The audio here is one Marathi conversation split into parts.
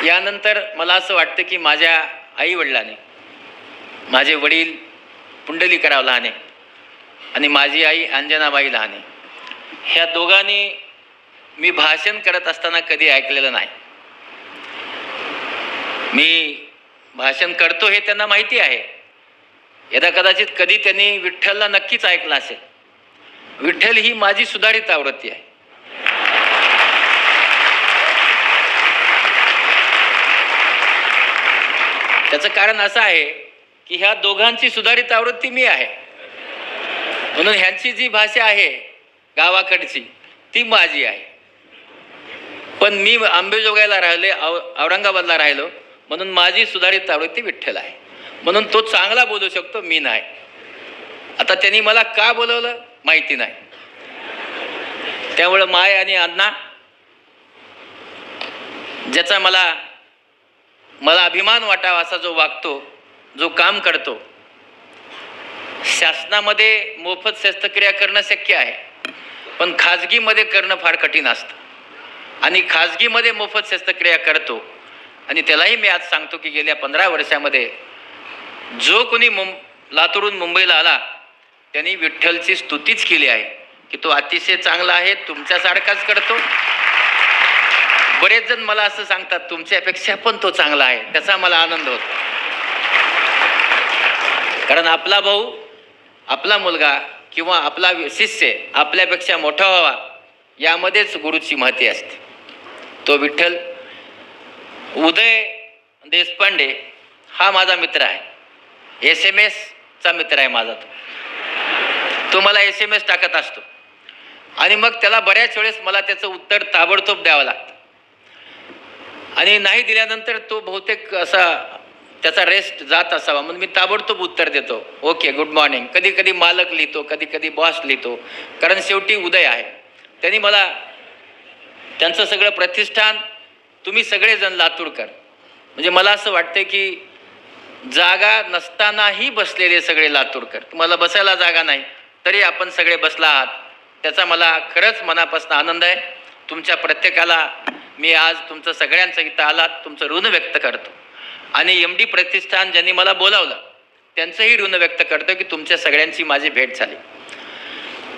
यानंतर मला असं वाटतं की माझ्या आईवडिलांनी, माझे वडील पुंडलिकराव लहाने आणि माझी आई अंजनाबाई लहाने, ह्या दोघांनी मी भाषण करत असताना कधी ऐकलेलं नाही. मी भाषण करतो हे त्यांना माहिती आहे. यदा कदाचित कधी त्यांनी विठ्ठलला नक्कीच ऐकलं असेल. विठ्ठल ही माझी सुधारित आवृत्ती आहे. त्याचं कारण असं आहे की ह्या दोघांची सुधारित आवृत्ती मी आहे, म्हणून ह्यांची जी भाषा आहे गावाकडची ती माझी आहे. पण मी अंबेजोगाईला राहिले, औरंगाबादला राहिलो, म्हणून माझी सुधारित आवृत्ती विठ्ठल आहे. म्हणून तो चांगला बोलू शकतो, मी नाही. आता त्यांनी मला का बोलवलं माहिती नाही. त्यामुळं माय आणि अण्णा, ज्याचा मला अभिमान वाटावा असा जो वागतो, जो काम करतो. शासनामध्ये मोफत शस्त्रक्रिया करणं शक्य आहे, पण खाजगीमध्ये करणं फार कठीण असतं. आणि खाजगीमध्ये मोफत शस्त्रक्रिया करतो. आणि त्यालाही मी आज सांगतो की गेल्या 15 वर्षामध्ये जो कोणी लातूरून मुंबईला आला त्यांनी विठ्ठलची स्तुतीच केली आहे की तो अतिशय चांगला आहे, तुमच्यासारखाच करतो. बरेच जण मला असं सांगतात तुमच्यापेक्षा पण तो चांगला आहे. त्याचा मला आनंद होतो. कारण आपला भाऊ, आपला मुलगा किंवा आपला शिष्य आपल्यापेक्षा मोठा व्हावा यामध्येच गुरुची महती असते. तो विठ्ठल. उदय देशपांडे हा माझा मित्र आहे. SMS चा मित्र आहे माझा. तो मला SMS टाकत असतो आणि मग त्याला बऱ्याच वेळेस मला त्याचं उत्तर ताबडतोब द्यावं लागतं. आणि नाही दिल्यानंतर तो बहुतेक असा त्याचा रेस्ट जात असावा म्हणून मी ताबडतोब उत्तर देतो, ओके गुड मॉर्निंग. कधी कधी मालक लिहितो, कधी कधी बॉस लिहितो, कारण शेवटी उदय आहे. त्यांनी मला त्यांचं सगळं प्रतिष्ठान, तुम्ही सगळेजण लातूरकर, म्हणजे मला असं वाटतं की जागा नसतानाही बसलेले सगळे लातूरकर, तुम्हाला बसायला जागा नाही तरी आपण सगळे बसला आहात, त्याचा मला खरंच मनापासून आनंद आहे. तुमच्या प्रत्येकाला मी आज तुमचं सगळ्यांचं इथं आलात तुमचं ऋण व्यक्त करतो. आणि MD प्रतिष्ठान ज्यांनी मला बोलावलं त्यांचंही ऋण व्यक्त करतो की तुमच्या सगळ्यांची माझी भेट झाली.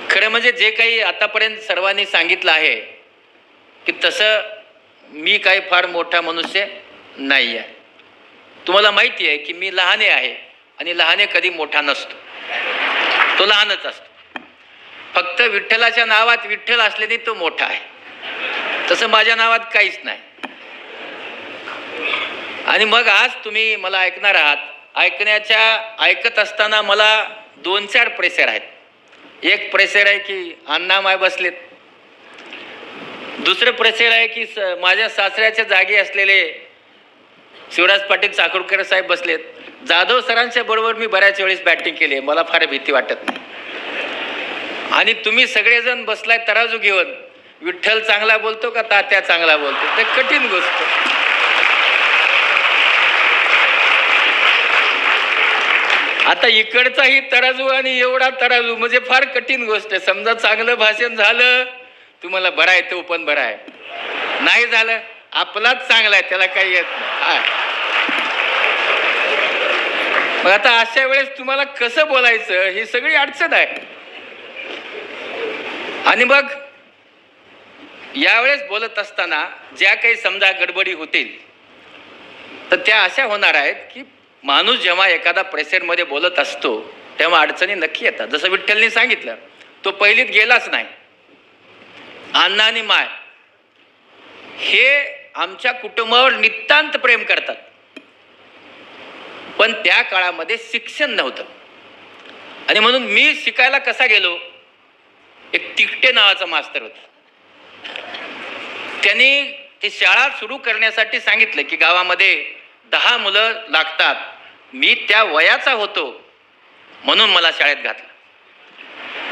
खरं म्हणजे जे काही आतापर्यंत सर्वांनी सांगितलं आहे की तसं मी काही फार मोठा मनुष्य नाही आहे. तुम्हाला माहिती आहे की मी लहाने आहे आणि लहाने कधी मोठा नसतो, तो लहानच असतो. फक्त विठ्ठलाच्या नावात विठ्ठल असल्याने तो मोठा आहे, तसं माझ्या नावात काहीच नाही. आणि मग आज तुम्ही मला ऐकणार आहात. ऐकत असताना मला 2-4 प्रेशर आहेत. एक प्रेशर आहे की अण्णा माय बसलेत. दुसरं प्रेशर आहे की माझ्या सासऱ्याच्या जागी असलेले शिवराज पाटील चाकूरकर साहेब बसलेत. जाधव सरांच्या बरोबर मी बऱ्याच वेळेस बॅटिंग केली आहे, मला फार भीती वाटत नाही. आणि तुम्ही सगळेजण बसलाय तराजू घेऊन, विठ्ठल चांगला बोलतो का तात्या चांगला बोलतो, ते कठीण गोष्ट. आता इकडचाही तराजू आणि एवढा तराजू म्हणजे फार कठीण गोष्ट आहे. समजा चांगलं भाषण झालं तुम्हाला बरं आहे, तो पण बरं आहे. नाही झालं आपलाच चांगला आहे, त्याला काही येत नाही. मग आता अशा वेळेस तुम्हाला कसं बोलायचं ही सगळी अडचण आहे. आणि मग यावेळेस बोलत असताना ज्या काही समजा गडबडी होतील तर त्या अशा होणार आहेत की माणूस जेव्हा एखादा प्रेशरमध्ये बोलत असतो तेव्हा अडचणी नक्की येतात. जसं विठ्ठलने सांगितलं, तो पहिलीत गेलाच नाही. अण्णा आणि माय हे आमच्या कुटुंबावर नितांत प्रेम करतात, पण त्या काळामध्ये शिक्षण नव्हतं. आणि म्हणून मी शिकायला कसा गेलो, एक तिकटे नावाचा मास्तर होता. त्यांनी ती शाळा सुरू करण्यासाठी सांगितलं की गावामध्ये 10 मुलं लागतात. मी त्या वयाचा होतो म्हणून मला शाळेत घातलं.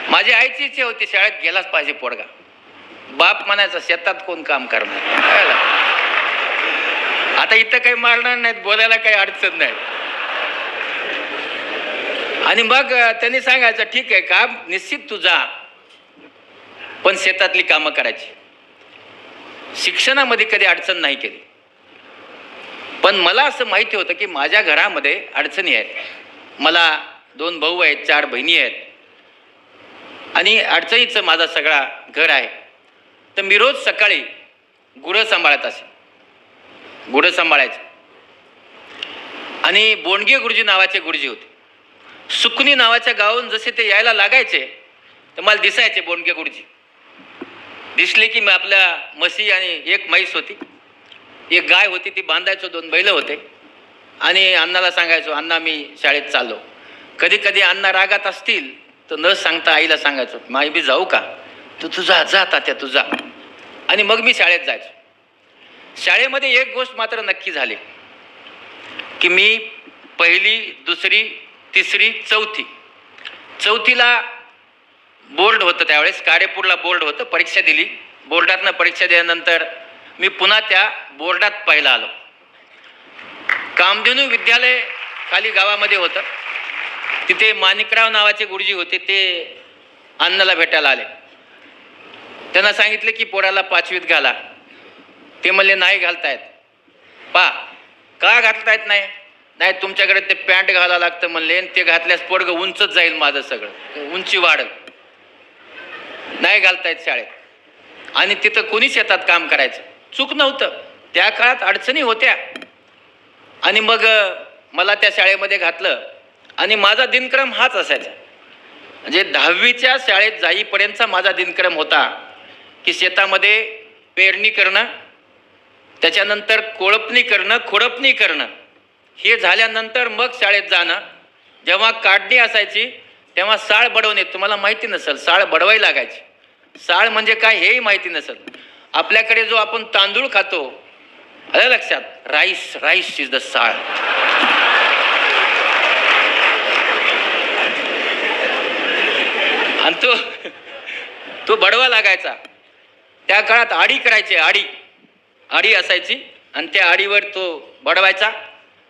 माझी आईची इच्छा होती शाळेत गेलाच पाहिजे पोरगा. बाप म्हणायचा शेतात कोण काम करणार. आता इथं काही मारणार नाहीत, बोलायला काही अडचण नाही. आणि मग त्यांनी सांगायचं ठीक आहे काम निश्चित तू जा, पण शेतातली कामं करायची. शिक्षणामध्ये कधी अडचण नाही केली. पण मला असं माहिती होतं की माझ्या घरामध्ये अडचणी आहेत. मला 2 भाऊ आहेत, 4 बहिणी आहेत आणि अडचणीचं माझा सगळा घर आहे. तर मी रोज सकाळी गुरं सांभाळत असे, गुरं सांभाळायचे. आणि बोंडगे गुरुजी नावाचे गुरुजी होते. सुकणी नावाच्या गावाहून जसे ते यायला लागायचे तर मला दिसायचे बोंडगे गुरुजी. दिसले की मी आपल्या म्हशी आणि एक म्हैस होती, एक गाय होती, ती बांधायचो, 2 बैल होते आणि अण्णाला सांगायचो, अण्णा मी शाळेत चाललो. कधी कधी अण्णा रागात असतील तर न सांगता आईला सांगायचो, माई बी जाऊ का? तू तुझा जा तात्या तुझा. आणि मग मी शाळेत जायचो. शाळेमध्ये एक गोष्ट मात्र नक्की झाली की मी 1ली, 2री, 3री, 4थीला बोर्ड होतं. त्यावेळेस कारेपूरला बोर्ड होतं. परीक्षा दिली. बोर्डातनं परीक्षा दिल्यानंतर मी पुन्हा त्या बोर्डात पहिला आलो. कामधेनू विद्यालय खाली गावामध्ये होतं. तिथे माणिकराव नावाचे गुरुजी होते. ते अण्णाला भेटायला आले. त्यांना सांगितलं की पोराला 5वीत घाला. ते म्हणले नाही घालतायत. का घालतायत नाही? नाही तुमच्याकडे ते पॅन्ट घालायला लागतं म्हणले, ते घातल्यास पोरगं उंचच जाईल, माझं सगळं उंची वाढेल, नाही घालतायत शाळेत. आणि तिथं कोणीच येतात काम करायचं. चूक नव्हतं, त्या काळात अडचणी होत्या. आणि मग मला त्या शाळेमध्ये घातलं आणि माझा दिनक्रम हाच असायचा. म्हणजे 10वीच्या शाळेत जाईपर्यंतचा माझा दिनक्रम होता की शेतामध्ये पेरणी करणं, त्याच्यानंतर कोळपणी करणं, खुरपणी करणं, हे झाल्यानंतर मग शाळेत जाणं. जेव्हा काढणी असायची तेव्हा साळ बडवणे, तुम्हाला माहिती नसेल, साळ बडवाई लागायची. साळ म्हणजे काय हेही माहिती नसेल. आपल्याकडे जो आपण तांदूळ खातो, आलं लक्षात, राईस इज द साळ. आणि तो बडवा लागायचा. त्या काळात आडी करायची, आडी असायची आणि त्या आडीवर तो बडवायचा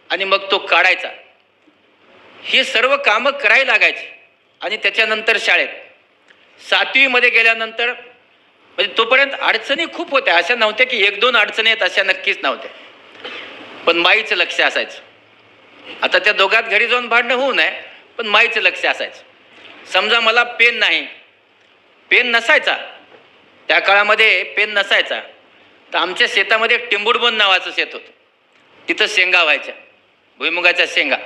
आणि मग तो काढायचा. हे सर्व कामं करायला लागायची. आणि त्याच्यानंतर शाळेत 7वीमध्ये गेल्यानंतर म्हणजे तोपर्यंत अडचणी खूप होत्या. अशा नव्हत्या की 1-2 अडचणी आहेत, अशा नक्कीच नव्हत्या. पण माईचं लक्ष असायचं. आता त्या दोघात घरी जाऊन भांडणं होऊ नये, पण माईचं लक्ष असायचं. समजा मला पेन नसायचा, त्या काळामध्ये पेन नसायचा, तर आमच्या शेतामध्ये एक टिंबुडबन नावाचं शेत होतं. तिथं शेंगा व्हायच्या, भुईमुगाच्या शेंगा.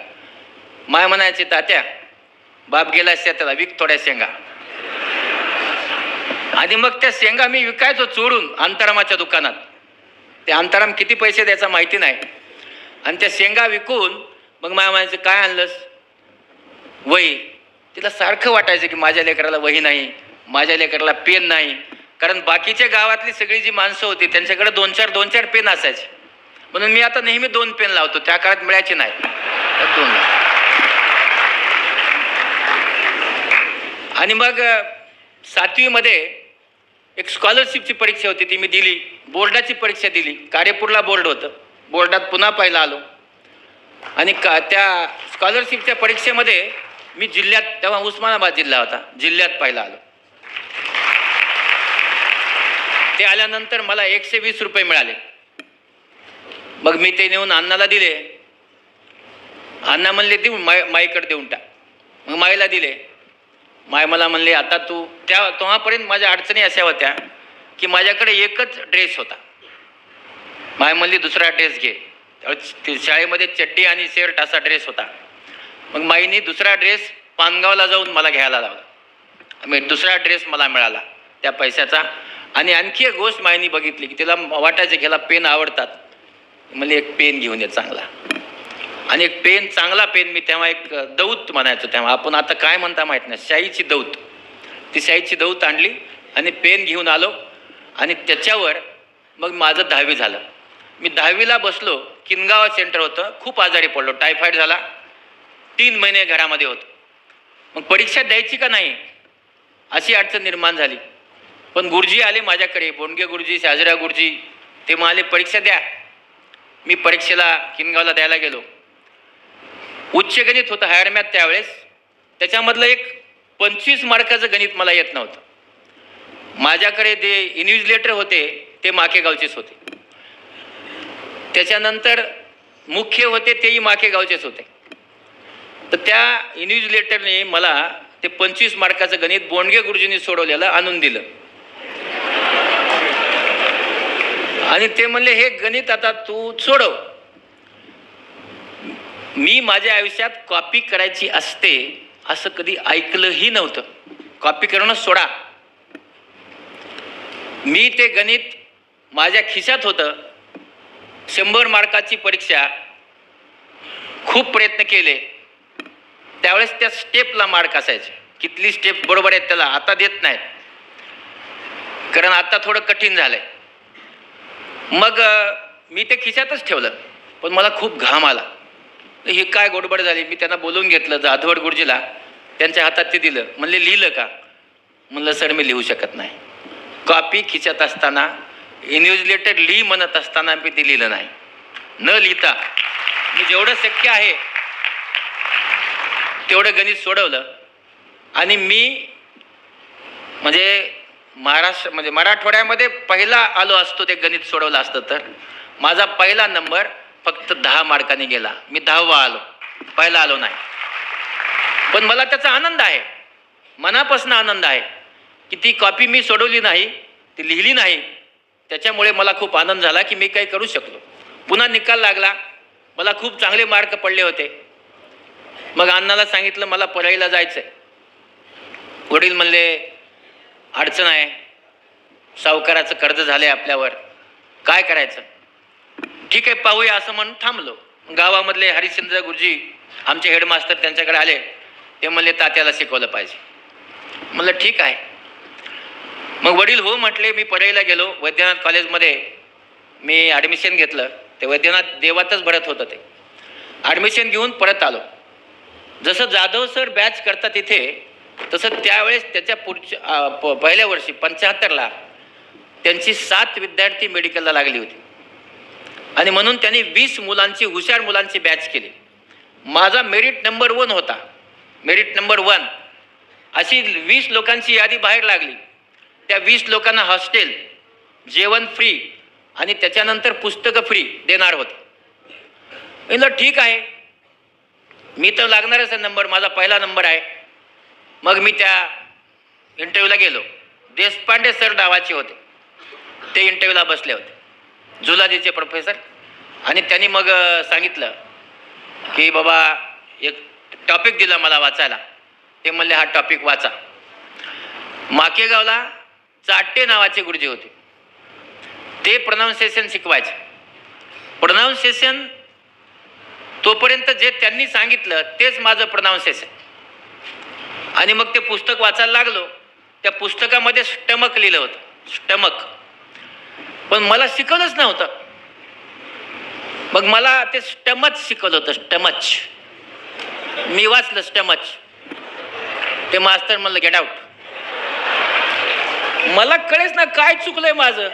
माय म्हणायचे, तात्या बाप गेला शेताला, विक थोड्या शेंगा. आणि मग त्या शेंगा मी विकायचो चोरून अंतरामाच्या दुकानात. ते अंतराम किती पैसे द्यायचा माहिती नाही. आणि त्या शेंगा विकून मग माय म्हणायचं, काय आणलंस? वही. तिला सारखं वाटायचं की माझ्या लेकराला वही नाही, माझ्या लेकराला पेन नाही. कारण बाकीच्या गावातली सगळी जी माणसं होती त्यांच्याकडे 2-4 पेन असायचे. म्हणून मी आता नेहमी 2 पेन लावतो. त्या काळात मिळायचे नाही, 2. आणि मग 7वीमध्ये एक स्कॉलरशिपची परीक्षा होती, ती मी दिली. बोर्डाची परीक्षा दिली. कारेपूरला बोर्ड होतं. बोर्डात पुन्हा पहिला आलो. आणि त्या स्कॉलरशिपच्या परीक्षेमध्ये मी जिल्ह्यात, तेव्हा उस्मानाबाद जिल्हा होता, जिल्ह्यात पहिला आलो. ते आल्यानंतर मला 120 रुपये मिळाले. मग मी ते नेऊन अण्णाला दिले. अण्णा म्हणले देऊ, माईकडे देऊन टाक. मग माईला दिले. माय मला म्हणले, आता तू, तेव्हापर्यंत माझ्या अडचणी अशा होत्या की माझ्याकडे एकच ड्रेस होता. माय म्हणली दुसरा ड्रेस घे. त्यावेळेस शाळेमध्ये चड्डी आणि शर्ट असा ड्रेस होता. मग माईने दुसरा ड्रेस पानगावला जाऊन मला घ्यायला लावला. मग दुसरा ड्रेस मला मिळाला त्या पैशाचा. आणि आणखी एक गोष्ट माईने बघितली की तिला वाटायचं की ह्याला पेन आवडतात. म्हणजे एक पेन घेऊन ये चांगला. आणि एक पेन, चांगला पेन, मी तेव्हा एक दौत म्हणायचो. तेव्हा आपण आता काय म्हणता माहीत नाही, शाईची दौत. ती शाईची दौत आणली आणि पेन घेऊन आलो. आणि त्याच्यावर मग माझं 10वी झालं. मी 10वीला बसलो. किनगाव सेंटर होतं. खूप आजारी पडलो, टायफॉईड झाला. 3 महिने घरामध्ये होतो. मग परीक्षा द्यायची का नाही अशी अडचण निर्माण झाली. पण गुरुजी आले माझ्याकडे, बोंडगे गुरुजी, शाजरा गुरुजी. ते म्हणाले परीक्षा द्या. मी परीक्षेला किनगावला द्यायला गेलो. उच्च गणित होतं, हायर मॅथ त्यावेळेस. त्याच्यामधलं एक 25 मार्काचं गणित मला येत नव्हतं. माझ्याकडे जे इन्व्हिजिलेटर होते ते माकेगावचेच होते. त्याच्यानंतर मुख्य होते तेही माखे गावचेच होते. तर त्या इन्व्हिजिलेटरने मला ते 25 मार्काचं गणित बोंडगे गुरुजींनी सोडवलेलं आणून दिलं आणि ते म्हणले हे गणित आता तू सोडव. मी माझ्या आयुष्यात कॉपी करायची असते असं कधी ऐकलंही नव्हतं. कॉपी करणं सोडा. मी ते गणित माझ्या खिशात होतं. 100 मार्काची परीक्षा खूप प्रयत्न केले. त्यावेळेस त्या स्टेपला मार्क असायचे. कितली स्टेप बरोबर आहेत त्याला आता देत नाहीत, कारण आता थोडं कठीण झालंय. मग मी ते खिशातच ठेवलं, पण मला खूप घाम आला. ही काय गडबड झाली. मी त्यांना बोलून घेतलं जाधवड गुरुजीला. त्यांच्या हातात ते दिलं. म्हणले लिहिलं का? म्हणलं सर मी लिहू शकत नाही. कॉपी खिशात असताना इन्व्हिजिलेटर लिही म्हणत असताना मी ते लिहिलं नाही. न लिहिता मी जेवढं शक्य आहे तेवढं गणित सोडवलं. आणि मी म्हणजे मराठवाड्यामध्ये पहिला आलो असतो ते गणित सोडवलं असतं तर माझा पहिला नंबर फक्त 10 मार्कांनी गेला. मी 10वा आलो, पहिला आलो नाही. पण मला त्याचा आनंद आहे, मनापासून आनंद आहे की ती कॉपी मी सोडवली नाही, ती लिहिली नाही. त्याच्यामुळे मला खूप आनंद झाला की मी काही करू शकलो. पुन्हा निकाल लागला. मला खूप चांगले मार्क पडले होते. मग अण्णाला सांगितलं मला परळीला जायचंय. वडील म्हणले अडचण आहे, सावकाराचं कर्ज झालंय आपल्यावर, काय करायचं? ठीक आहे पाहूया असं म्हणून थांबलो. गावामधले हरिश्चंद्र गुरुजी आमचे हेडमास्टर त्यांच्याकडे आले. ते म्हणले तात्याला शिकवलं पाहिजे. म्हणलं ठीक आहे. मग वडील हो म्हटले. मी परळीला गेलो. वैद्यनाथ कॉलेजमध्ये मी ॲडमिशन घेतलं. ते वैद्यनाथ देवातच भरत होतं. ते ॲडमिशन घेऊन परत आलो. जसं जाधव सर बॅच करतात इथे, तसं त्यावेळेस त्याच्या पुढच्या पहिल्या वर्षी 75ला त्यांची 7 विद्यार्थी मेडिकलला लागली होती. आणि म्हणून त्यांनी 20 मुलांची, हुशार मुलांची बॅच केली. माझा मेरिट नंबर 1 होता. मेरिट नंबर 1 अशी 20 लोकांची यादी बाहेर लागली. त्या 20 लोकांना हॉस्टेल, जेवण फ्री आणि त्याच्यानंतर पुस्तकं फ्री देणार होते. म्हणलं ठीक आहे, मी तर लागणारच आहे नंबर, माझा पहिला नंबर आहे. मग मी त्या इंटरव्ह्यूला गेलो. देशपांडे सर नावाचे होते, ते इंटरव्ह्यूला बसले होते, झुलाजीचे प्रोफेसर. आणि त्यांनी मग सांगितलं की बाबा एक टॉपिक दिला मला वाचायला. ते म्हणले हा टॉपिक वाचा. माकेगावला चाटे नावाचे गुरुजी होते. ते प्रोनाऊन्सिएशन शिकवायचे. प्रोनाऊन्सिएशन तोपर्यंत जे त्यांनी सांगितलं तेच माझं प्रोनाऊन्सिएशन. आणि मग ते पुस्तक वाचायला लागलो. त्या पुस्तकामध्ये स्टमक लिहिलं होतं, स्टमक. पण मला शिकवलंच नव्हतं. मग मला ते स्टमच शिकवलं होतं, स्टमच. मी वाचलं स्टमच. ते मास्तर म्हणलं गेट आउट. मला कळेच ना काय चुकलंय माझं,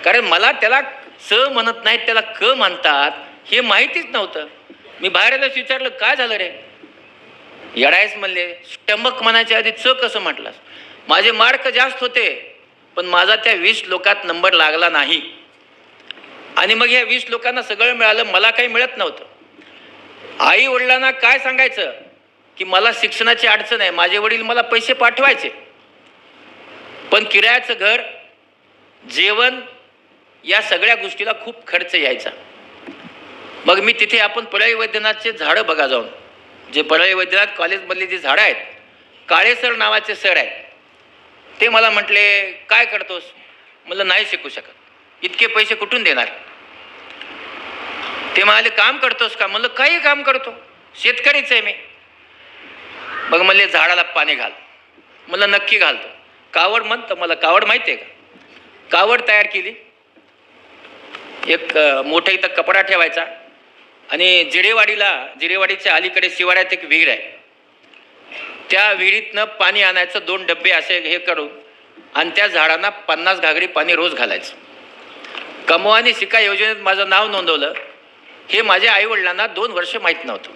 कारण मला त्याला च म्हणत नाहीत, त्याला क म्हणतात हे माहितीच नव्हतं. मी बाहेर आल्यास विचारलं काय झालं रे? येडायस म्हणले. स्टमक म्हणायच्या आधी च कसं म्हटलास? माझे मार्क जास्त होते, पण माझा त्या 20 लोकात नंबर लागला नाही. आणि मग ह्या 20 लोकांना सगळं मिळालं, मला काही मिळत नव्हतं. आई वडिलांना काय सांगायचं की मला शिक्षणाची अडचण आहे. माझे वडील मला पैसे पाठवायचे, पण किरायाचं घर, जेवण या सगळ्या गोष्टीला खूप खर्च यायचा. मग मी तिथे आपण परळी वैद्यनाथचे झाडं बघा जाऊन, जे परळी वैद्यनाथ कॉलेजमधली जी झाडं आहेत, काळे सर नावाचे सर आहेत. ते मला म्हटले काय करतोस? म्हणलं नाही शिकू शकत, इतके पैसे कुठून देणार? ते म्हणाले काम करतोस का? म्हणलं काही काम करतो, शेतकरीच आहे मी. मग म्हणले झाडाला पाणी घाल. म्हणलं नक्की घालतो. कावड म्हणतं, मला कावड माहिती आहे का? कावड तयार केली. एक मोठा इथं कपडा ठेवायचा आणि जिरेवाडीच्या अलीकडे शिवारात एक विहीर आहे. त्या विहिरीतनं पाणी आणायचं, 2 डबे असे हे करून, आणि त्या झाडांना 50 घागरी पाणी रोज घालायचं. कमवानी शिका योजनेत माझं नाव नोंदवलं. हे माझ्या आईवडिलांना 2 वर्ष माहीत नव्हतं.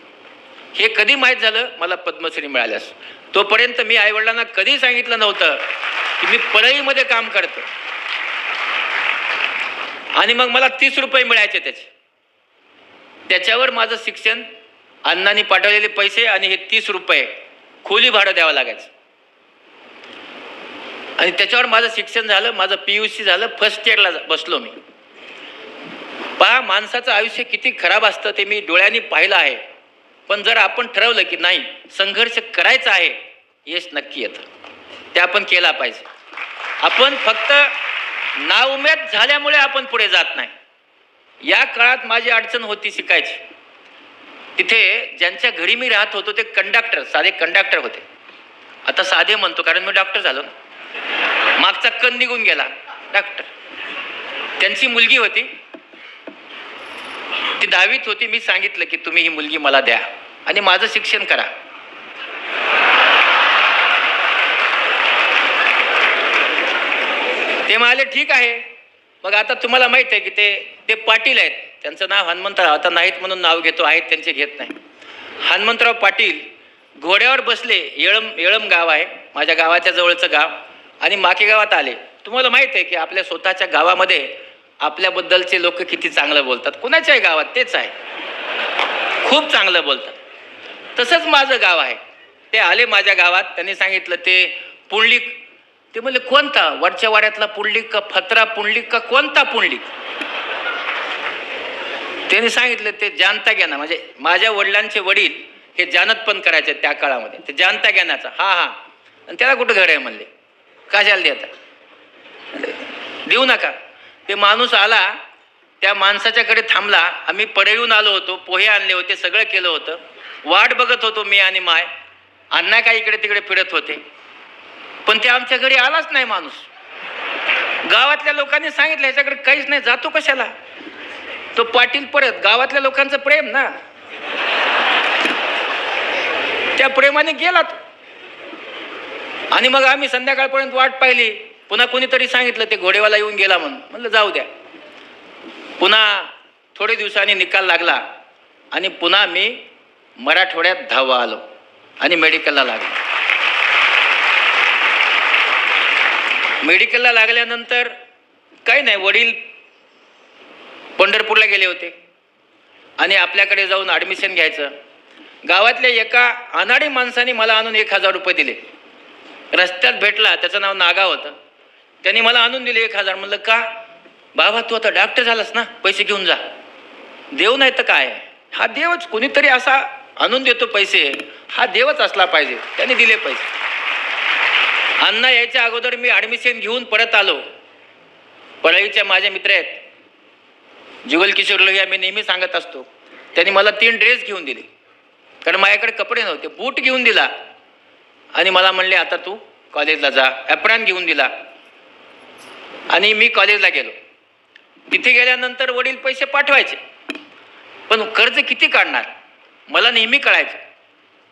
हे कधी माहीत झालं? मला पद्मश्री मिळाल्यास. तोपर्यंत मी आईवडिलांना कधी सांगितलं नव्हतं की मी परळीमध्ये काम करतो. आणि मग मला 30 रुपये मिळायचे त्याचे. त्याच्यावर माझं शिक्षण, अण्णांनी पाठवलेले पैसे आणि हे 30 रुपये खोली भाडं द्यावं लागायचं आणि त्याच्यावर माझं शिक्षण झालं. माझं PUC झालं. फर्स्ट इयरला बसलो मी. पहा, माणसाचं आयुष्य किती खराब असतं ते मी डोळ्यांनी पाहिलं आहे. पण जर आपण ठरवलं की नाही, संघर्ष करायचा आहे, यश नक्की येतं. ते आपण केला पाहिजे. आपण फक्त नाउमेद झाल्यामुळे आपण पुढे जात नाही. या काळात माझी अडचण होती शिकायची. तिथे ज्यांच्या घरी मी राहत होतो ते कंडक्टर, साधे कंडक्टर होते. आता साधे म्हणतो कारण मी डॉक्टर झालो. मागचा कण निघून गेला. डॉक्टर, त्यांची मुलगी होती, ती 10वीत होती. मी सांगितलं की तुम्ही ही मुलगी मला द्या आणि माझं शिक्षण करा. ते म्हणाले ठीक आहे. मग आता तुम्हाला माहित आहे की ते पाटील आहेत. त्यांचं नाव हनुमंतराव, आता नाहीत म्हणून नाव घेतो, आहेत त्यांचे घेत नाही. हनुमंतराव पाटील घोड्यावर बसले. येळम गाव आहे, माझ्या गावाच्या जवळचं गाव, आणि माके गावात आले. तुम्हाला माहित आहे की आपल्या स्वतःच्या गावामध्ये आपल्याबद्दलचे लोक किती चांगलं बोलतात. कुणाच्याही गावात तेच आहे, खूप चांगलं बोलतात. तसंच माझं गाव आहे. ते आले माझ्या गावात. त्यांनी सांगितलं ते पुंडलिक. ते म्हणले कोणता? वरच्या वाड्यातला पुंडलिक का फत्रा पुंडलिक का कोणता पुंडलिक? त्यांनी सांगितलं ते जानता ज्ञाना, म्हणजे माझ्या वडिलांचे वडील हे जानत पण करायचे त्या काळामध्ये. ते जानता ज्ञानाचा. हा हा. आणि त्याला कुठं घर आहे म्हणले. कशाला देता? देऊ नका. ते माणूस आला, त्या माणसाच्याकडे थांबला. आम्ही पडळून आलो होतो, पोहे आणले होते, सगळं केलं होतं. वाट बघत होतो मी आणि माय. अण्णा काय इकडे तिकडे फिरत होते, पण ते आमच्या घरी आलाच नाही माणूस. गावातल्या लोकांनी सांगितलं ह्याच्याकडे काहीच नाही, जातो कशाला? तो पाटील परत. गावातल्या लोकांचं प्रेम ना, त्या प्रेमाने गेला तो. आणि मग आम्ही संध्याकाळपर्यंत वाट पाहिली. पुन्हा कोणीतरी सांगितलं ते घोडेवाला येऊन गेला म्हणून. म्हणलं जाऊ द्या. पुन्हा थोडे दिवसांनी निकाल लागला आणि पुन्हा मी मराठवाड्यात धावा आलो आणि मेडिकलला लागलो. मेडिकलला लागल्यानंतर काही नाही, वडील पंढरपूरला गेले होते आणि आपल्याकडे जाऊन ॲडमिशन घ्यायचं. गावातल्या एका अनाडी माणसाने मला आणून 1000 रुपये दिले. रस्त्यात भेटला, त्याचं नाव नागा होतं. त्यांनी मला आणून दिले 1000. म्हणलं का? बाबा तू आता डॉक्टर झालास ना, पैसे घेऊन जा. देव नाही तर काय? हा देवच. कोणीतरी असा आणून देतो पैसे, हा देवच असला पाहिजे. त्याने दिले पैसे. अण्णा यायच्या अगोदर मी ॲडमिशन घेऊन परत आलो. पळईच्या माझे मित्र आहेत, जुगल किशोर लोहिया, मी नेहमी सांगत असतो. त्यांनी मला 3 ड्रेस घेऊन दिले कारण माझ्याकडे कपडे नव्हते. बूट घेऊन दिला आणि मला म्हणले आता तू कॉलेजला जा. ॲप्रॉन घेऊन दिला आणि मी कॉलेजला गेलो. तिथे गेल्यानंतर वडील पैसे पाठवायचे, पण कर्ज किती काढणार मला नेहमी कळायचं.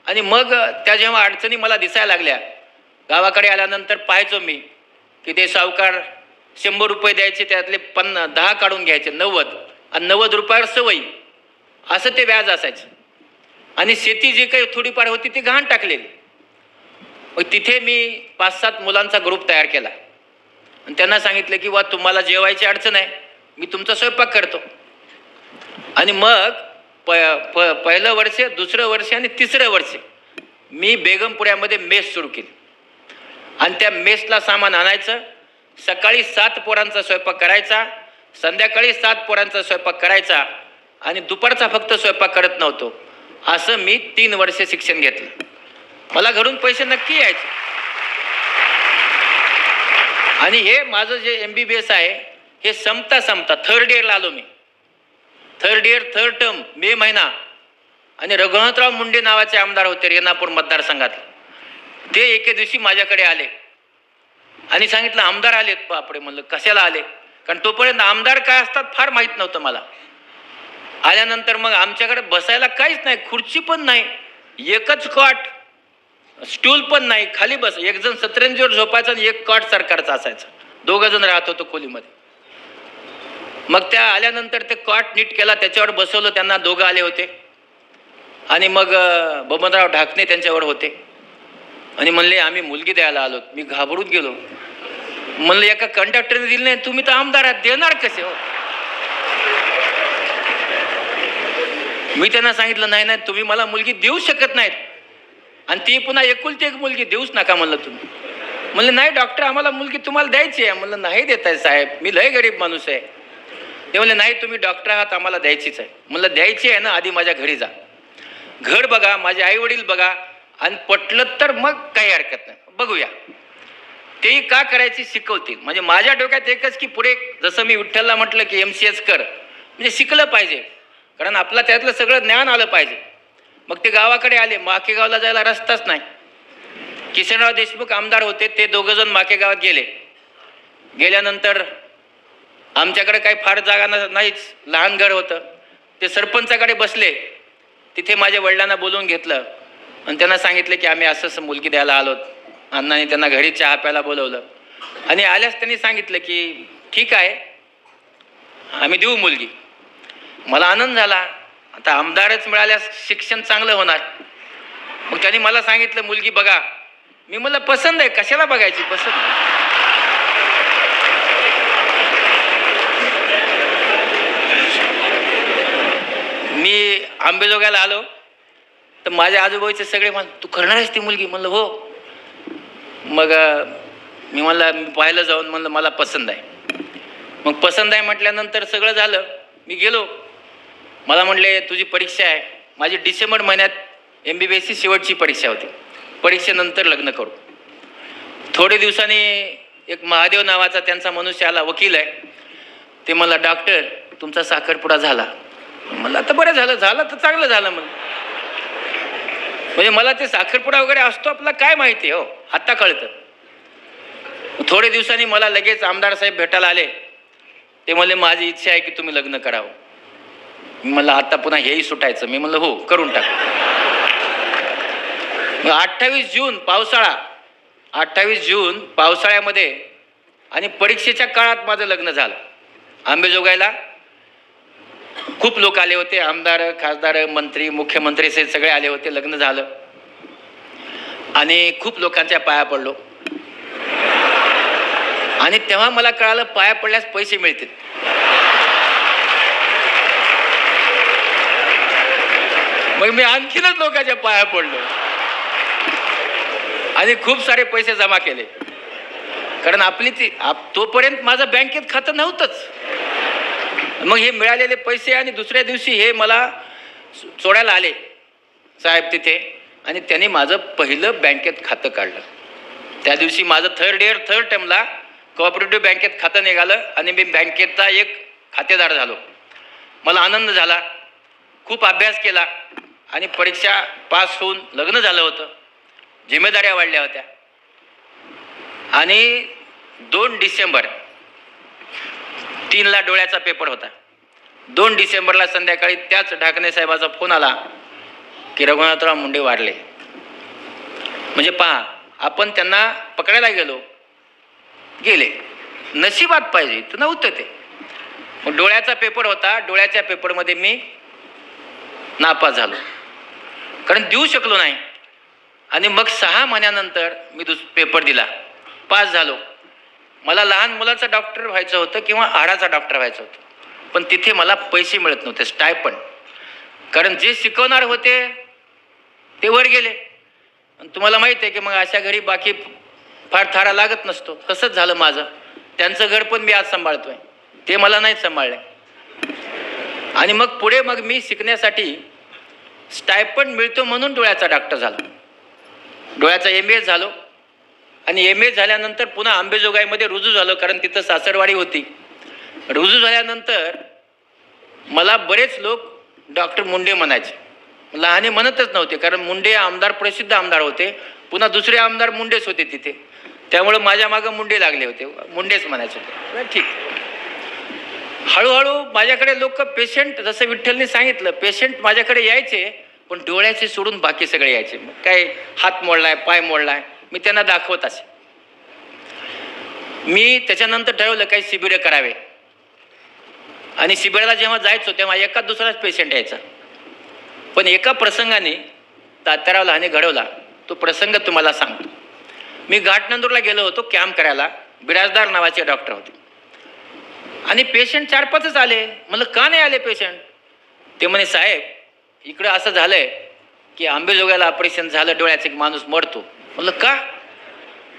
आणि मग त्या जेव्हा अडचणी मला दिसायला लागल्या, गावाकडे आल्यानंतर पाहायचो मी की ते सावकार 100 रुपये द्यायचे, त्यातले 10 काढून घ्यायचे 90, आणि 90 रुपयावर सवयी, असं ते व्याज असायचं. आणि शेती जी काही थोडीफार होती ती गहाण टाकलेली. मग तिथे मी 5-7 मुलांचा ग्रुप तयार केला आणि त्यांना सांगितलं की वा तुम्हाला जेवायची अडचण आहे, मी तुमचा स्वयंपाक करतो. आणि मग पहिलं वर्ष, दुसरं वर्ष आणि तिसरं वर्ष मी बेगमपुऱ्यामध्ये मेस सुरू केली. आणि त्या मेसला सामान आणायचं. सकाळी 7 पोरांचा स्वयंपाक करायचा, संध्याकाळी 7 पोरांचा स्वयंपाक करायचा आणि दुपारचा फक्त स्वयंपाक करत नव्हतो. असं मी 3 वर्ष शिक्षण घेतलं. मला घरून पैसे नक्की यायचे. आणि हे माझं जे MBBS आहे हे संपता 3rd इयरला आलो मी. 3rd इयर 3rd टर्म, मे महिना. आणि रघुनाथराव मुंडे नावाचे आमदार होते रेणापूर मतदारसंघात. ते एके दिवशी माझ्याकडे आले आणि सांगितलं आमदार आलेत. बापरे, म्हणलं कशाला आले? कारण तोपर्यंत आमदार काय असतात फार माहीत नव्हतं मला. आल्यानंतर मग आमच्याकडे बसायला काहीच नाही, खुर्ची पण नाही, एकच कॉट, स्टूल पण नाही, खाली बस. एक जण सतरंजीवर झोपायचा आणि एक कॉट सरकारचा असायचा. 2 जण राहत होतो खोलीमध्ये. मग त्या आल्यानंतर ते कॉट नीट केला, त्याच्यावर बसवलं त्यांना. 2 आले होते आणि मग बबनराव ढाकणे त्यांच्यावर होते आणि म्हणले आम्ही मुलगी द्यायला आलो. मी घाबरून गेलो. म्हणलं एका कंडक्टरने दिली नाही, तुम्ही तर आमदार आहात, देणार कसे हो? मी त्यांना सांगितलं नाही नाही तुम्ही मला मुलगी देऊ शकत नाहीत, आणि ती पुन्हा एकुलती एक मुलगी देऊच नका म्हणलं तुम्ही. म्हणलं नाही डॉक्टर आम्हाला मुलगी तुम्हाला द्यायची आहे. म्हणलं नाही देताय साहेब, मी लय गरीब माणूस आहे. ते म्हणले नाही तुम्ही डॉक्टर आहात आम्हाला द्यायचीच आहे. म्हणलं द्यायची आहे ना, आधी माझ्या घरी जा, घर बघा, माझे आई वडील बघा, आणि पटलं तर मग काही हरकत नाही, बघूया. तेही का करायची शिकवतील. म्हणजे माझ्या डोक्यात एकच की पुढे जसं मी विठ्ठलला म्हटलं की MCS कर, म्हणजे शिकलं पाहिजे, कारण आपला त्यातलं सगळं ज्ञान आलं पाहिजे. मग ते गावाकडे आले. माकेगावला जायला रस्ताच नाही. किसनराव देशमुख आमदार होते, ते दोघं जण माकेगावात गेले. गेल्यानंतर आमच्याकडे काही फार जागा नाहीच, लहान घर होतं. ते सरपंचाकडे बसले. तिथे माझ्या वडिलांना बोलवून घेतलं आणि त्यांना सांगितलं की आम्ही असं मुलगी द्यायला आलोत. अण्णांनी त्यांना घरी चहा प्यायला बोलवलं आणि आल्यास त्यांनी सांगितलं की ठीक आहे आम्ही देऊ मुलगी. मला आनंद झाला, आता आमदारच मिळाल्यास शिक्षण चांगलं होणार. मग त्यांनी मला सांगितलं मुलगी बघा. मी म्हणलं पसंत आहे, कशाला बघायची, पसंत. मी आंबेजोगाईला आलो तर माझ्या आजूबाजूचे सगळे म्हण तू करणार आहेस ती मुलगी. म्हणलं हो. मग मी म्हणलं मी पाहायला जाऊन म्हणलं मला पसंत आहे. मग पसंत आहे म्हटल्यानंतर सगळं झालं. मी गेलो. मला म्हणले तुझी परीक्षा आहे. माझी डिसेंबर महिन्यात MBBSची शेवटची परीक्षा होती. परीक्षेनंतर लग्न करू. थोडे दिवसांनी एक महादेव नावाचा त्यांचा मनुष्य आला, वकील आहे. ते मला डॉक्टर तुमचा साखरपुडा झाला. मला आता बरं झालं, झालं तर चांगलं झालं. म्हणजे मला ते साखरपुडा वगैरे असतो आपला काय माहिती हो, आता कळतं. थोडे दिवसांनी मला लगेच आमदार साहेब भेटायला आले. ते म्हणले माझी इच्छा आहे की तुम्ही लग्न करावं. मी म्हणलं आता पुन्हा हेही सुटायचं. मी म्हणलं हो करून टाक. 28 जून पावसाळा, 28 जून पावसाळ्यामध्ये आणि परीक्षेच्या काळात माझं लग्न झालं. आंबेजोगाईला खूप लोक आले होते, आमदार खासदार मंत्री मुख्यमंत्री सगळे आले होते. लग्न झालं आणि खूप लोकांच्या पाया पडलो. आणि तेव्हा मला कळालं पाया पडल्यास पैसे मिळतील. मग मी आणखीनच लोकांच्या पाया पडलो आणि खूप सारे पैसे जमा केले. कारण आपली ती तोपर्यंत माझं बँकेत खातं नव्हतंच. मग हे मिळालेले पैसे आणि दुसऱ्या दिवशी हे मला सोडायला आले साहेब तिथे, आणि त्यांनी माझं पहिलं बँकेत खातं काढलं. त्या दिवशी माझं थर्ड टर्मला कोऑपरेटिव्ह बँकेत खातं निघालं आणि मी बँकेचा एक खातेदार झालो. मला आनंद झाला. खूप अभ्यास केला आणि परीक्षा पास होऊन लग्न झालं होतं. जिम्मेदाऱ्या वाढल्या होत्या. आणि 2 डिसेंबर 3ला डोळ्याचा पेपर होता. 2 डिसेंबरला संध्याकाळी त्याच ढाकणे साहेबाचा फोन आला की रघुनाथराव मुंडे वारले. म्हणजे पहा, आपण त्यांना पकडायला गेले, नशिबात पाहिजे तर नव्हतं ते. मग डोळ्याचा पेपर होता. डोळ्याच्या पेपरमध्ये मी नापास झालो, कारण देऊ शकलो नाही. आणि मग 6 महिन्यानंतर मी पेपर दिला, पास झालो. मला लहान मुलाचा डॉक्टर व्हायचं होतं किंवा हाडाचा डॉक्टर व्हायचं होतं, पण तिथे मला पैसे मिळत नव्हते, स्टायपंड. कारण जे शिकवणार होते ते वर गेले. आणि तुम्हाला माहिती आहे की मग अशा घरी बाकी फार थारा लागत नसतो. तसंच झालं माझं. त्यांचं घर पण मी आज सांभाळतोय, ते मला नाही सांभाळले. आणि मग पुढे मग मी शिकण्यासाठी स्टायपंड मिळतो म्हणून डोळ्याचा डॉक्टर झालो. डोळ्याचा MBS झालो आणि MBS झाल्यानंतर पुन्हा आंबेजोगाईमध्ये रुजू झालो, कारण तिथं सासरवाडी होती. रुजू झाल्यानंतर मला बरेच लोक डॉक्टर मुंडे म्हणायचे. लहाने म्हणतच नव्हते, कारण मुंडे आमदार प्रसिद्ध आमदार होते. पुन्हा दुसरे आमदार मुंडेच होते तिथे, त्यामुळं माझ्या मागं मुंडे लागले होते, मुंडेच म्हणायचे होते. ठीक. हळूहळू माझ्याकडे लोक पेशंट, जसं विठ्ठलने सांगितलं, पेशंट माझ्याकडे यायचे, पण डोळ्याचे सोडून बाकी सगळे यायचे. मग काय हात मोडलाय, पाय मोडलाय, मी त्यांना दाखवत असे. मी त्याच्यानंतर ठरवलं काही शिबिरं करावे. आणि शिबिराला जेव्हा जायचो तेव्हा एका दुसराच पेशंट यायचा. पण एका प्रसंगाने तात्याराव लहाने घडवला. तो प्रसंग तुम्हाला सांगतो. मी घाटनंदूरला गेलो होतो कॅम्प करायला. बिराजदार नावाचे डॉक्टर होते आणि पेशंट 4-5च आले. म्हणलं का नाही आले पेशंट? ते म्हणे साहेब इकडं असं झालंय की आंबेजोगाईला ऑपरेशन झालं, डोळ्याचा एक माणूस मरतो. म्हणलं का?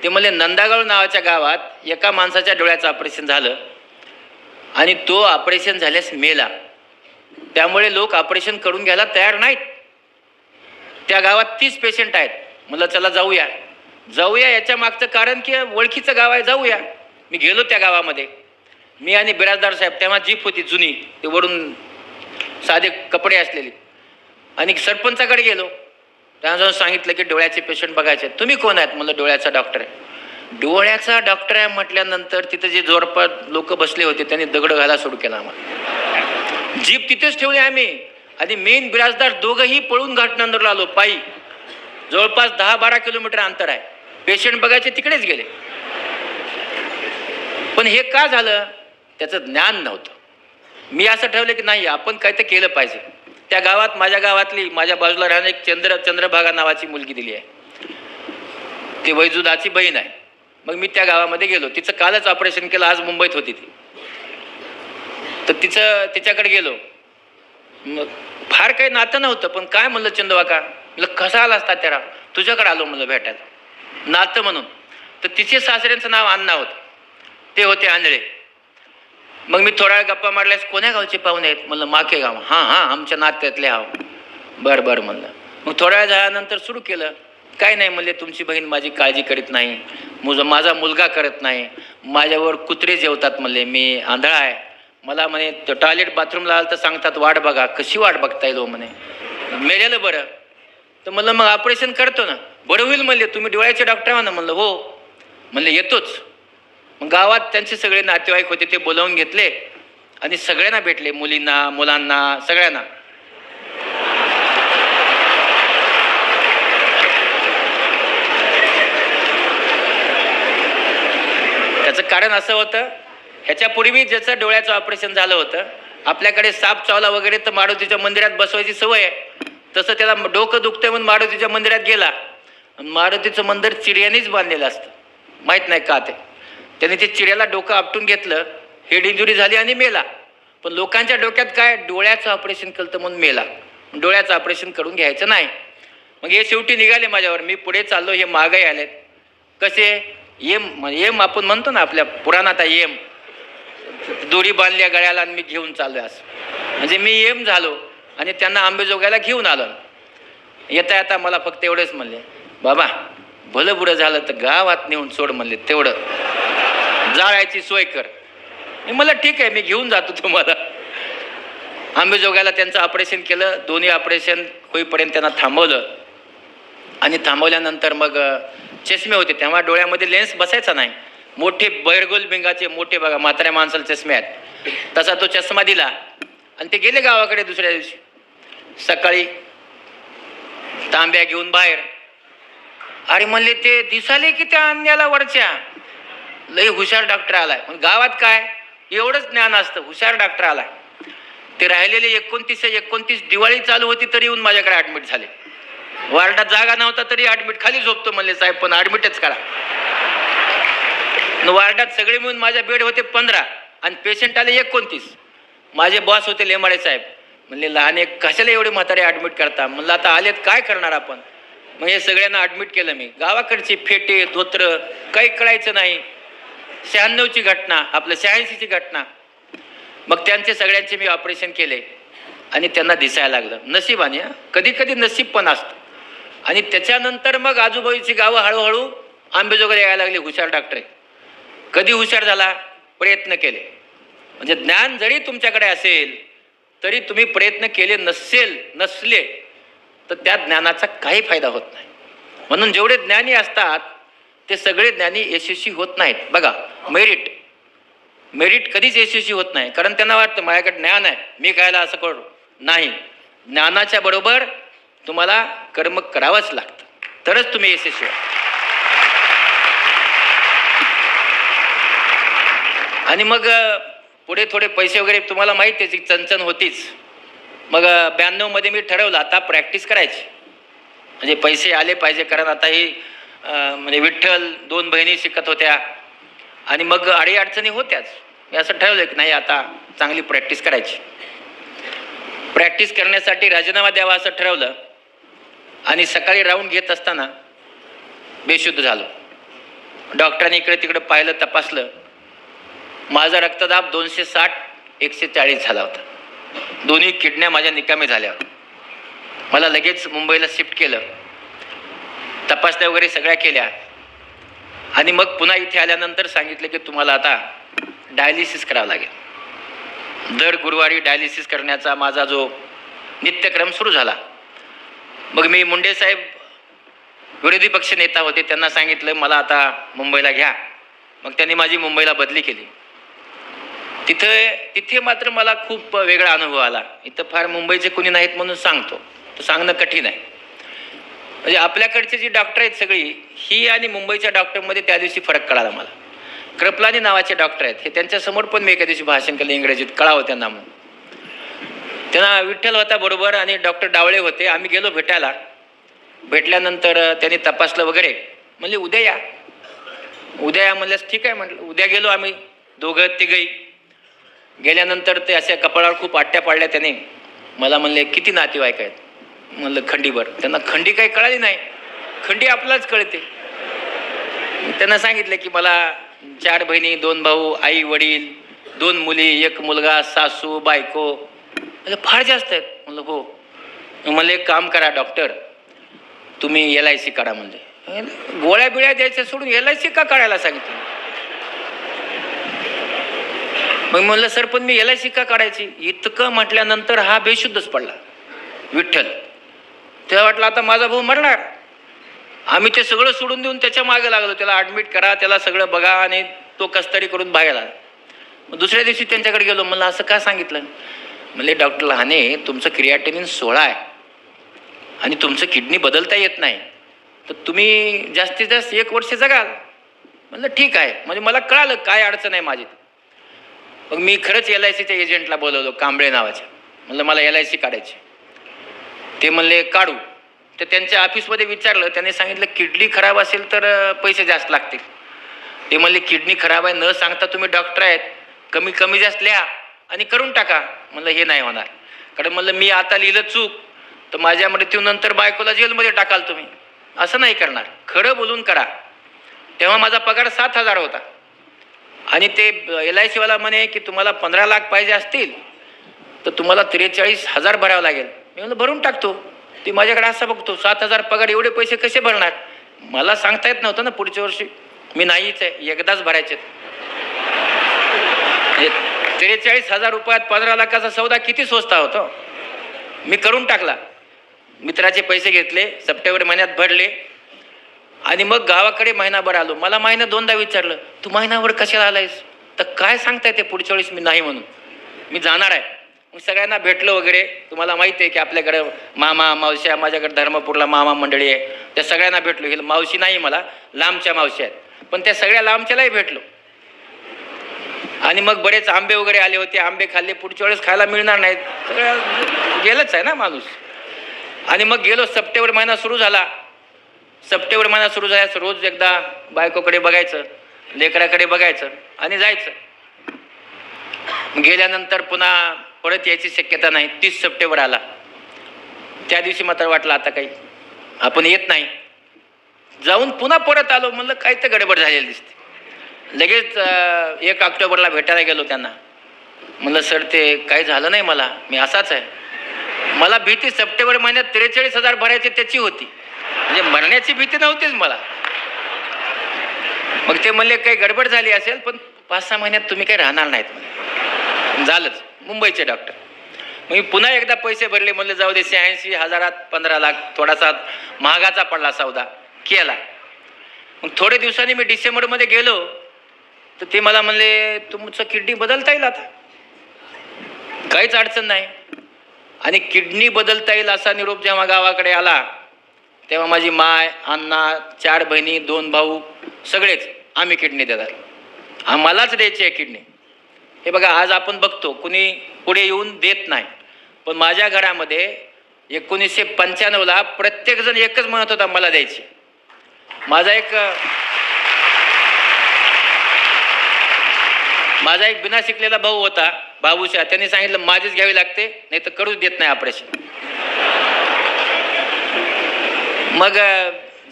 ते म्हणले नंदागाव नावाच्या गावात एका माणसाच्या डोळ्याचं ऑपरेशन झालं आणि तो ऑपरेशन झाल्यास मेला. त्यामुळे लोक ऑपरेशन करून घ्यायला तयार नाहीत. त्या गावात 30 पेशंट आहेत. म्हणलं चला जाऊया. याच्या मागचं कारण की ओळखीचं गाव आहे, जाऊया. मी गेलो त्या गावामध्ये. मी आणि बिराजदार साहेब, तेव्हा जीप होती जुनी, ते वरून साधे कपडे असलेले, आणि सरपंचाकडे गेलो. त्यांना जाऊन सांगितलं की डोळ्याचे पेशंट बघायचे. तुम्ही कोण आहेत? म्हणलं डोळ्याचा डॉक्टर आहे. डोळ्याचा डॉक्टर आहे म्हटल्यानंतर तिथं जे जोरपात लोक बसले होते त्यांनी दगड घाला सुरू केला. आम्हाला जीप तिथेच ठेवली आम्ही, आणि मेन बिराजदार दोघंही पळून घाटनंदरला आलो पायी. जवळपास 10-12 किलोमीटर अंतर आहे. पेशंट बघायचे तिकडेच गेले. पण हे का झालं? त्याचं ज्ञान नव्हतं. मी असं ठरवलं की नाही, आपण काय तर केलं पाहिजे. त्या गावात माझ्या गावातली, माझ्या बाजूला राहणारी एक चंद्रभागा नावाची मुलगी दिली आहे. ती वैजुदाची बहीण आहे. मग मी त्या गावामध्ये गेलो. तिचं कालच ऑपरेशन केलं, आज मुंबईत होती ती. तर तिच्याकडे गेलो. मग फार काही नातं नव्हतं, पण काय म्हणलं चंद्रभागा, म्हणलं कसा आला असता त्याला, तुझ्याकडे आलो म्हणलं भेटायला, नातं म्हणून. तर तिचे सासऱ्यांचं नाव अण्णा होतं, ते होते आंधळे. मग मी थोडा वेळ गप्पा मारल्यास, कोण्या गावचे पाहुणे आहेत? म्हणलं माके गाव. हां आमच्या नात्यातले आहो. बरं म्हणलं. मग थोड्या वेळ झाल्यानंतर सुरू केलं. काय नाही म्हणले, तुमची बहीण माझी काळजी करीत नाही, माझा मुलगा करत नाही, माझ्यावर कुत्रे जेवतात म्हणले, मी आंधळा आहे. मला म्हणे टॉयलेट बाथरूमला आलं तर सांगतात वाट बघा. कशी वाट बघता येईल म्हणे, मेलेलं बरं. तर म्हणलं मग ऑपरेशन करतो ना. बरं होईल म्हणले, तुम्ही डोळ्याचे डॉक्टर आहा ना? म्हणलं हो. म्हणले येतोच. मग गावात त्यांचे सगळे नातेवाईक होते, ते बोलावून घेतले आणि सगळ्यांना भेटले, मुलींना, मुलांना, सगळ्यांना. त्याचं कारण असं होतं, ह्याच्यापूर्वी ज्याचं डोळ्याचं ऑपरेशन झालं होतं, आपल्याकडे साप चावला वगैरे तर मारुतीच्या मंदिरात बसवायची सवय आहे. तसं त्याला डोकं दुखतंय म्हणून मारुतीच्या मंदिरात गेला. मारुतीचं मंदिर चिऱ्यानेच बांधलेलं असतं, माहीत नाही का ते. त्याने ते चिऱ्याला डोकं आपटून घेतलं, हेड इंजुरी झाली आणि मेला. पण लोकांच्या डोक्यात काय, डोळ्याचं ऑपरेशन केलं म्हणून मेला, डोळ्याचं ऑपरेशन करून घ्यायचं नाही. मग हे शेवटी निघाले माझ्यावर. मी पुढे चाललो, हे मागे आलेत. कसे? येम आपण म्हणतो ना आपल्या पुराणात, येम दोरी बांधल्या गळ्याला आणि मी घेऊन चाललोय असं. म्हणजे मी येम झालो आणि त्यांना आंबेजोगाईला घेऊन आलो. येता मला फक्त एवढंच म्हणले, बाबा भलं बुडं झालं तर गावात नेऊन सोड म्हणले, तेवढं जाळायची सोय कर. मला ठीक आहे, मी घेऊन जातो तुम्हाला. आंबेजोगाईला त्यांचं ऑपरेशन केलं. दोन्ही ऑपरेशन होईपर्यंत त्यांना थांबवलं. आणि थांबवल्यानंतर मग चष्मे होते, तेव्हा डोळ्यामध्ये लेन्स बसायचा नाही. मोठे बैरगोल भिंगाचे मोठे बघा, म्हाताऱ्या माणसाला चष्मे आहेत, तसा तो चष्मा दिला आणि ते गेले गावाकडे. दुसऱ्या दिवशी सकाळी तांब्या घेऊन बाहेर. अरे म्हणले, ते दिसाले की त्या अन्याला वरच्या लय हुशार डॉक्टर आलाय. मग गावात काय एवढंच ज्ञान असतं, हुशार डॉक्टर आलाय. ते राहिलेले 29 दिवाळी चालू होती तरी येऊन माझ्याकडे ऍडमिट झाले. वार्डात जागा नव्हता तरी ऍडमिट, खाली झोपतो म्हणले साहेब पण ऍडमिटच करा. वार्डात सगळे मिळून माझ्या बेड होते 15 आणि पेशंट आले 29. माझे बॉस होते लेमाडे साहेब. म्हणले लहान कशाला एवढे म्हातारे ऍडमिट करता? म्हणलं आता आलेत काय करणार आपण. मग हे सगळ्यांना ऍडमिट केलं मी. गावाकडची फेटे धोत्र काही कळायचं नाही. 96ची घटना, आपलं 86ची घटना. मग त्यांचे सगळ्यांचे मी ऑपरेशन केले आणि त्यांना दिसायला लागलं. नशिबाने, कधी कधी नशीब पण असतं. आणि त्याच्यानंतर मग आजूबाजूची गावं हळूहळू आंबेजोगाईला यायला लागले हुशार डॉक्टर. कधी हुशार झाला? प्रयत्न केले. म्हणजे ज्ञान जरी तुमच्याकडे असेल तरी तुम्ही प्रयत्न केले नसले तर त्या ज्ञानाचा काही फायदा होत नाही. म्हणून जेवढे ज्ञानी असतात ते सगळे ज्ञानी यशस्वी होत नाहीत. बघा, मेरिट कधीच यशस्वी होत नाही, कारण त्यांना वाटतं माझ्याकडे ज्ञान आहे, मी कायला असं करू. नाही, ज्ञानाच्या बरोबर तुम्हाला कर्म करावंच लागतं, तरच तुम्ही यशस्वी व्हाल. आणि मग पुढे थोडे पैसे वगैरे तुम्हाला माहिती, त्याची चणचण होतीच. मग 92 मध्ये मी ठरवलं आता प्रॅक्टिस करायची, म्हणजे पैसे आले पाहिजे. कारण आता ही म्हणजे विठ्ठल 2 बहिणी शिकत होत्या आणि मग अडीअडचणी होत्याच. मी असं ठरवलं की नाही आता चांगली प्रॅक्टिस करायची. प्रॅक्टिस करण्यासाठी राजीनामा द्यावा असं ठरवलं आणि सकाळी राऊंड घेत असताना बेशुद्ध झालो. डॉक्टरांनी इकडे तिकडे पाहिलं, तपासलं. माझा रक्तदाब 260/140 झाला होता. दोन्ही किडन्या माझ्या निकामी झाल्या होत्या. मला लगेच मुंबईला शिफ्ट केलं. तपासण्या वगैरे सगळ्या केल्या आणि मग पुन्हा इथे आल्यानंतर सांगितलं की तुम्हाला आता डायलिसिस करावं लागेल. दर गुरुवारी डायलिसिस करण्याचा माझा जो नित्यक्रम सुरू झाला. मग मी मुंडे साहेब विरोधी पक्ष नेता होते, त्यांना सांगितलं मला आता मुंबईला घ्या. मग त्यांनी माझी मुंबईला बदली केली. तिथे मात्र मला खूप वेगळा अनुभव आला. इथं फार मुंबईचे कोणी नाहीत म्हणून सांगतो, तर सांगणं कठीण आहे. म्हणजे आपल्याकडचे जी डॉक्टर आहेत सगळी ही आणि मुंबईच्या डॉक्टरमध्ये त्या दिवशी फरक कळाला मला. कृपलानी नावाचे डॉक्टर आहेत, हे त्यांच्यासमोर पण मी एका दिवशी भाषण केलं इंग्रजीत, कळावं त्यांना म्हणून. त्यांना विठ्ठल होता बरोबर आणि डॉक्टर डावळे होते. आम्ही गेलो भेटायला. भेटल्यानंतर त्यांनी तपासलं वगैरे. म्हणले उद्या या. उद्या या म्हणल्यास ठीक आहे म्हटलं. उद्या गेलो आम्ही दोघं तिघही. गेल्यानंतर ते अशा कपाळावर खूप आट्या पाडल्या त्याने. मला म्हणले किती नातेवाईक आहेत? म्हणलं खंडीभर. त्यांना खंडी काही कळाली नाही, खंडी आपलाच कळते. त्यांना सांगितलं की मला 4 बहिणी, 2 भाऊ, आई वडील, 2 मुली, 1 मुलगा, सासू बायको. म्हणजे फार जास्त आहेत. म्हणलं हो. म्हणलं एक काम करा डॉक्टर, तुम्ही LIC काढा. म्हणले गोळ्या बिळ्या द्यायच्या सोडून LIC का काढायला सांगितलं? मग म्हणलं सर पण मी LIC का काढायची? इतकं म्हटल्यानंतर हा बेशुद्धच पडला विठ्ठल. तेव्हा वाटलं आता माझा भाऊ मरणार. आम्ही ते सगळं सोडून देऊन त्याच्या मागे लागलो. त्याला ॲडमिट करा, त्याला सगळं बघा आणि तो कस्तरी करून बाहेर आला. मग दुसऱ्या दिवशी त्यांच्याकडे गेलो. म्हणलं असं का सांगितलं? म्हणले डॉक्टर लहाने, तुमचं क्रिएटिनिन 16 आहे आणि तुमचं किडनी बदलता येत नाही, तर तुम्ही जास्तीत जास्त 1 वर्ष जगाल. म्हणलं ठीक आहे. म्हणजे मला कळालं काय अडचण आहे माझी. मग मी खरंच LICच्या एजंटला बोलवलो, कांबळे नावाच्या. म्हणलं मला LIC काढायची. ते म्हणले काढू. तर त्यांच्या ऑफिसमध्ये विचारलं. त्याने सांगितलं किडनी खराब असेल तर पैसे जास्त लागतील. ते म्हणले किडनी खराब आहे न सांगता तुम्ही डॉक्टर आहेत, कमी जास्त लिहा आणि करून टाका. म्हणलं हे नाही होणार. कारण म्हणलं मी आता लिहिलं चूक तर माझ्या मृत्यूनंतर बायकोला जेलमध्ये टाकाल तुम्ही. असं नाही करणार, खरं बोलून करा. तेव्हा माझा पगार 7,000 होता आणि ते LIC वाला म्हणे की तुम्हाला 15 लाख पाहिजे असतील तर तुम्हाला 43,000 भरावं लागेल. मी म्हणलं भरून टाकतो. ती माझ्याकडे असं बघतो, 7,000 पगार एवढे पैसे कसे भरणार? मला सांगता येत नव्हतं ना पुढच्या वर्षी. मी नाहीच आहे, एकदाच भरायचे. 43,000 रुपयात 15 लाखाचा सौदा किती स्वस्त होतो. मी करून टाकला. मित्राचे पैसे घेतले, सप्टेंबर महिन्यात भरले आणि मग गावाकडे महिनाभर आलो. मला महिना 2दा विचारलं तू महिनाभर कशाला आलायस? तर काय सांगता येते पुढच्या वेळेस मी नाही म्हणून, मी जाणार आहे. मग सगळ्यांना भेटलं वगैरे. तुम्हाला माहिती आहे की आपल्याकडे मामा मावश्या, माझ्याकडे धर्मपूरला मामा मंडळी आहे, त्या सगळ्यांना भेटलो. हे मावशी नाही मला, लांबच्या मावशी आहेत, पण त्या सगळ्या लांबच्यालाही भेटलो. आणि मग बरेच आंबे वगैरे आले होते, आंबे खाल्ले. पुढच्या वेळेस खायला मिळणार नाहीत, सगळं गेलंच आहे ना माणूस. आणि मग गेलो. सप्टेंबर महिना सुरू झाला. सप्टेंबर महिना सुरू झाल्यास रोज एकदा बायकोकडे बघायचं, लेकराकडे बघायचं आणि जायचं. गेल्यानंतर पुन्हा परत यायची शक्यता नाही. 30 सप्टेंबर आला. त्या दिवशी मात्र वाटलं आता काही आपण येत नाही. जाऊन पुन्हा परत आलो. म्हणलं काही तर गडबड झालेली दिसते. लगेच 1 ऑक्टोबरला भेटायला गेलो त्यांना. म्हणलं सर ते काही झालं नाही मला, मी असाच आहे. मला भीती सप्टेंबर महिन्यात 43,000 भरायचे त्याची होती, म्हणजे मरण्याची भीती नव्हतीच मला. मग ते म्हणले काही गडबड झाली असेल पण 5-6 महिन्यात तुम्ही काही राहणार नाहीत म्हणे. झालंच. मुंबईचे डॉक्टर. मग मी पुन्हा एकदा पैसे भरले. म्हणले जाऊ दे, 86,000 15 लाख थोडासा महागाचा पडला सौदा, केला. मग थोडे दिवसांनी मी डिसेंबरमध्ये गेलो तर ते मला म्हणले तुमचं किडनी बदलता येईल आता, काहीच अडचण नाही. आणि किडनी बदलता येईल असा निरोप जेव्हा गावाकडे आला तेव्हा माझी माय, अण्णा, 4 बहिणी, 2 भाऊ, सगळेच आम्ही किडनी देतात, आम्हालाच द्यायची आहे किडनी. हे बघा आज आपण बघतो कुणी पुढे येऊन देत नाही, पण माझ्या घरामध्ये 1995ला प्रत्येकजण एकच म्हणत होता मला द्यायची. माझा एक बिना शिकलेला भाऊ होता, बाबूशा, त्यांनी सांगितलं माझीच घ्यावी लागते, नाही तर करूच देत नाही ऑपरेशन. मग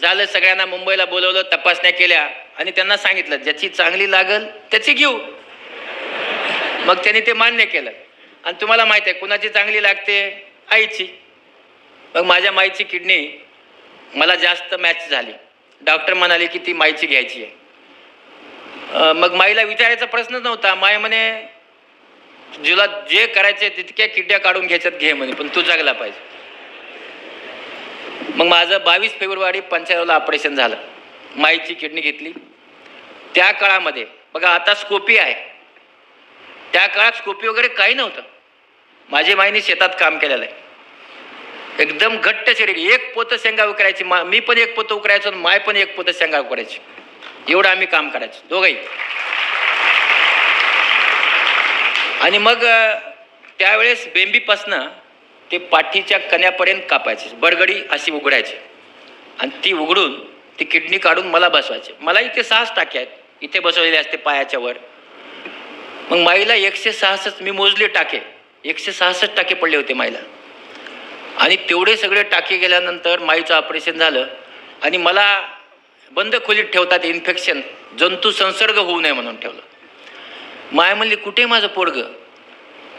झालं, सगळ्यांना मुंबईला बोलवलं, तपासण्या केल्या आणि त्यांना सांगितलं ज्याची चांगली लागल त्याची घेऊ. मग त्यांनी ते मान्य केलं. आणि तुम्हाला माहिती आहे कुणाची चांगली लागते? आईची. मग माझ्या माईची किडनी मला जास्त मॅच झाली. डॉक्टर म्हणाले की ती माईची घ्यायची आहे. मग माईला विचारायचा प्रश्नच नव्हता. माय म्हणे तुला जे करायचे तितक्या किडण्या काढून घ्यायच्यात घे म्हणे, पण तू जगला पाहिजे. मग माझं 22 फेब्रुवारी 95ला ऑपरेशन झालं. माईची किडनी घेतली. त्या काळामध्ये बघा, आता स्कोपी आहे, त्या काळात स्कोपी वगैरे काही नव्हतं. माझी माईने शेतात काम केलेलं आहे. एकदम घट्ट शरीर. एक पोतं शेंगा उकरायची, मी पण एक पोतं उकरायचो आणि माय पण एक पोतं शेंगा उकरायची. एवढं आम्ही काम करायचो दोघंही. आणि मग त्यावेळेस बेंबीपासनं ते पाठीच्या कण्यापर्यंत कापायचे, बरगडी अशी उघडायची आणि ती उघडून ती किडनी काढून मला बसवायचे. मला इथे 6 टाके आहेत, इथे बसवलेले असते पायाच्या वर. मग माईला 166, मी मोजले टाके, 166 टाके पडले होते माईला. आणि तेवढे सगळे टाके गेल्यानंतर माईचं ऑपरेशन झालं आणि मला बंद खोलीत ठेवतात, इन्फेक्शन, जंतू संसर्ग होऊ नये म्हणून ठेवलं. माय म्हणली कुठे माझं पोरगं?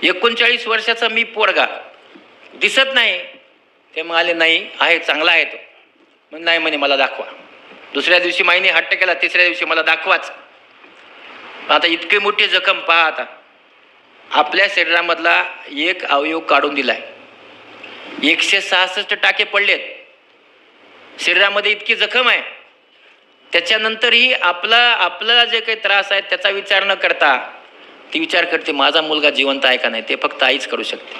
39 वर्षाचा मी पोरगा, दिसत नाही. ते म्हणाले नाही आहे, चांगला आहे तो. मग नाही म्हणे मला दाखवा. दुसऱ्या दिवशी माईने हट्ट केला, तिसऱ्या दिवशी मला दाखवाच. आता इतकी मोठी जखम पहा. आता आपल्या शरीरामधला एक अवयव काढून दिलाय, 166 टाके पडलेत, शरीरामध्ये इतकी जखम आहे. त्याच्यानंतरही आपला जे काही त्रास आहे त्याचा विचार न करता ती विचार करते माझा मुलगा जिवंत आहे का नाही. ते फक्त आईच करू शकते.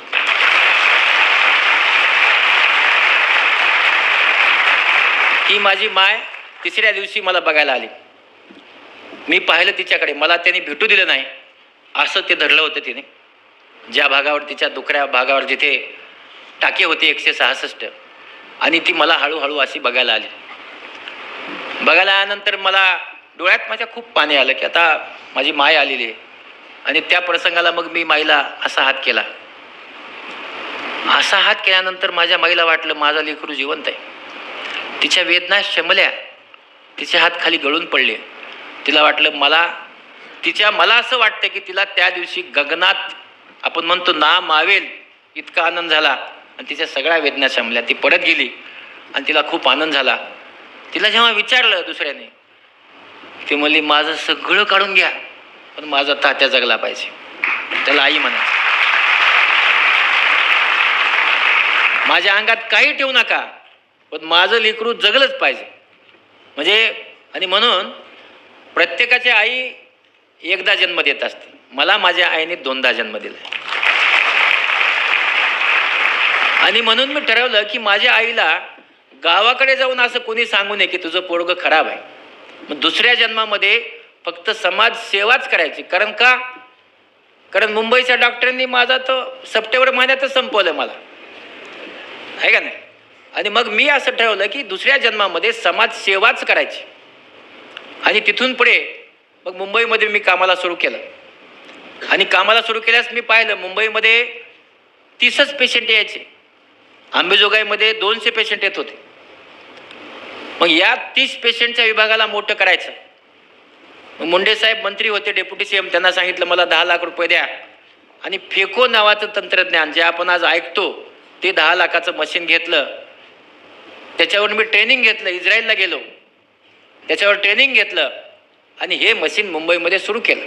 ही माझी माय तिसऱ्या दिवशी मला बघायला आली. मी पाहिलं तिच्याकडे, मला त्याने भेटू दिलं नाही. असं ते धरलं होतं तिने, ज्या भागावर, तिच्या दुखऱ्या भागावर जिथे टाके होते 166. आणि ती मला हळूहळू अशी बघायला आली. बघायला आल्यानंतर मला डोळ्यात माझ्या खूप पाणी आलं की आता माझी माय आलेली आहे. आणि त्या प्रसंगाला मग मी माईला असा हात केला. असा हात केल्यानंतर माझ्या माईला वाटलं माझा लेकरू जिवंत आहे. तिच्या वेदना शमल्या, तिचे हात खाली गळून पडले. तिला वाटलं मला असं वाटतं की तिला त्या दिवशी गगनात आपण म्हणतो ना मावेल इतका आनंद झाला आणि तिच्या सगळ्या वेदना शमल्या. ती परत गेली आणि तिला खूप आनंद झाला. तिला जेव्हा विचारलं दुसऱ्याने, ती म्हणली माझं सगळं काढून घ्या पण माझा तात्या जगला पाहिजे. त्याला आई म्हणायचं. माझ्या अंगात काही ठेवू नका पण माझं लेकरू जगलंच पाहिजे. म्हणजे आणि म्हणून प्रत्येकाची आई एकदा जन्म देत असते. मला माझ्या आईने 2दा जन्म दिला. आणि म्हणून मी ठरवलं की माझ्या आईला गावाकडे जाऊन असं कोणी सांगू नये की तुझं पोरगं खराब आहे. मग दुसऱ्या जन्मामध्ये फक्त समाज सेवाच करायची. कारण मुंबईच्या डॉक्टरांनी माझा तो सप्टेंबर महिन्यातच संपवलं मला, आहे का नाही. आणि मग मी असं ठरवलं की दुसऱ्या जन्मामध्ये समाज सेवाच करायची. आणि तिथून पुढे मग मुंबईमध्ये मी कामाला सुरू केलं. आणि कामाला सुरू केल्यास मी पाहिलं मुंबईमध्ये 30च पेशंट यायचे. अंबेजोगाईमध्ये 200 पेशंट येत होते. मग या 30 पेशंटच्या विभागाला मोठं करायचं. मग मुंडे साहेब मंत्री होते, डेप्युटी सीएम, त्यांना सांगितलं मला 10 लाख रुपये द्या आणि फेको नावाचं तंत्रज्ञान जे आपण आज ऐकतो ते 10 लाखाचं मशीन घेतलं. त्याच्यावर मी ट्रेनिंग घेतलं. इस्रायलला गेलो, त्याच्यावर ट्रेनिंग घेतलं आणि हे मशीन मुंबईमध्ये सुरू केलं.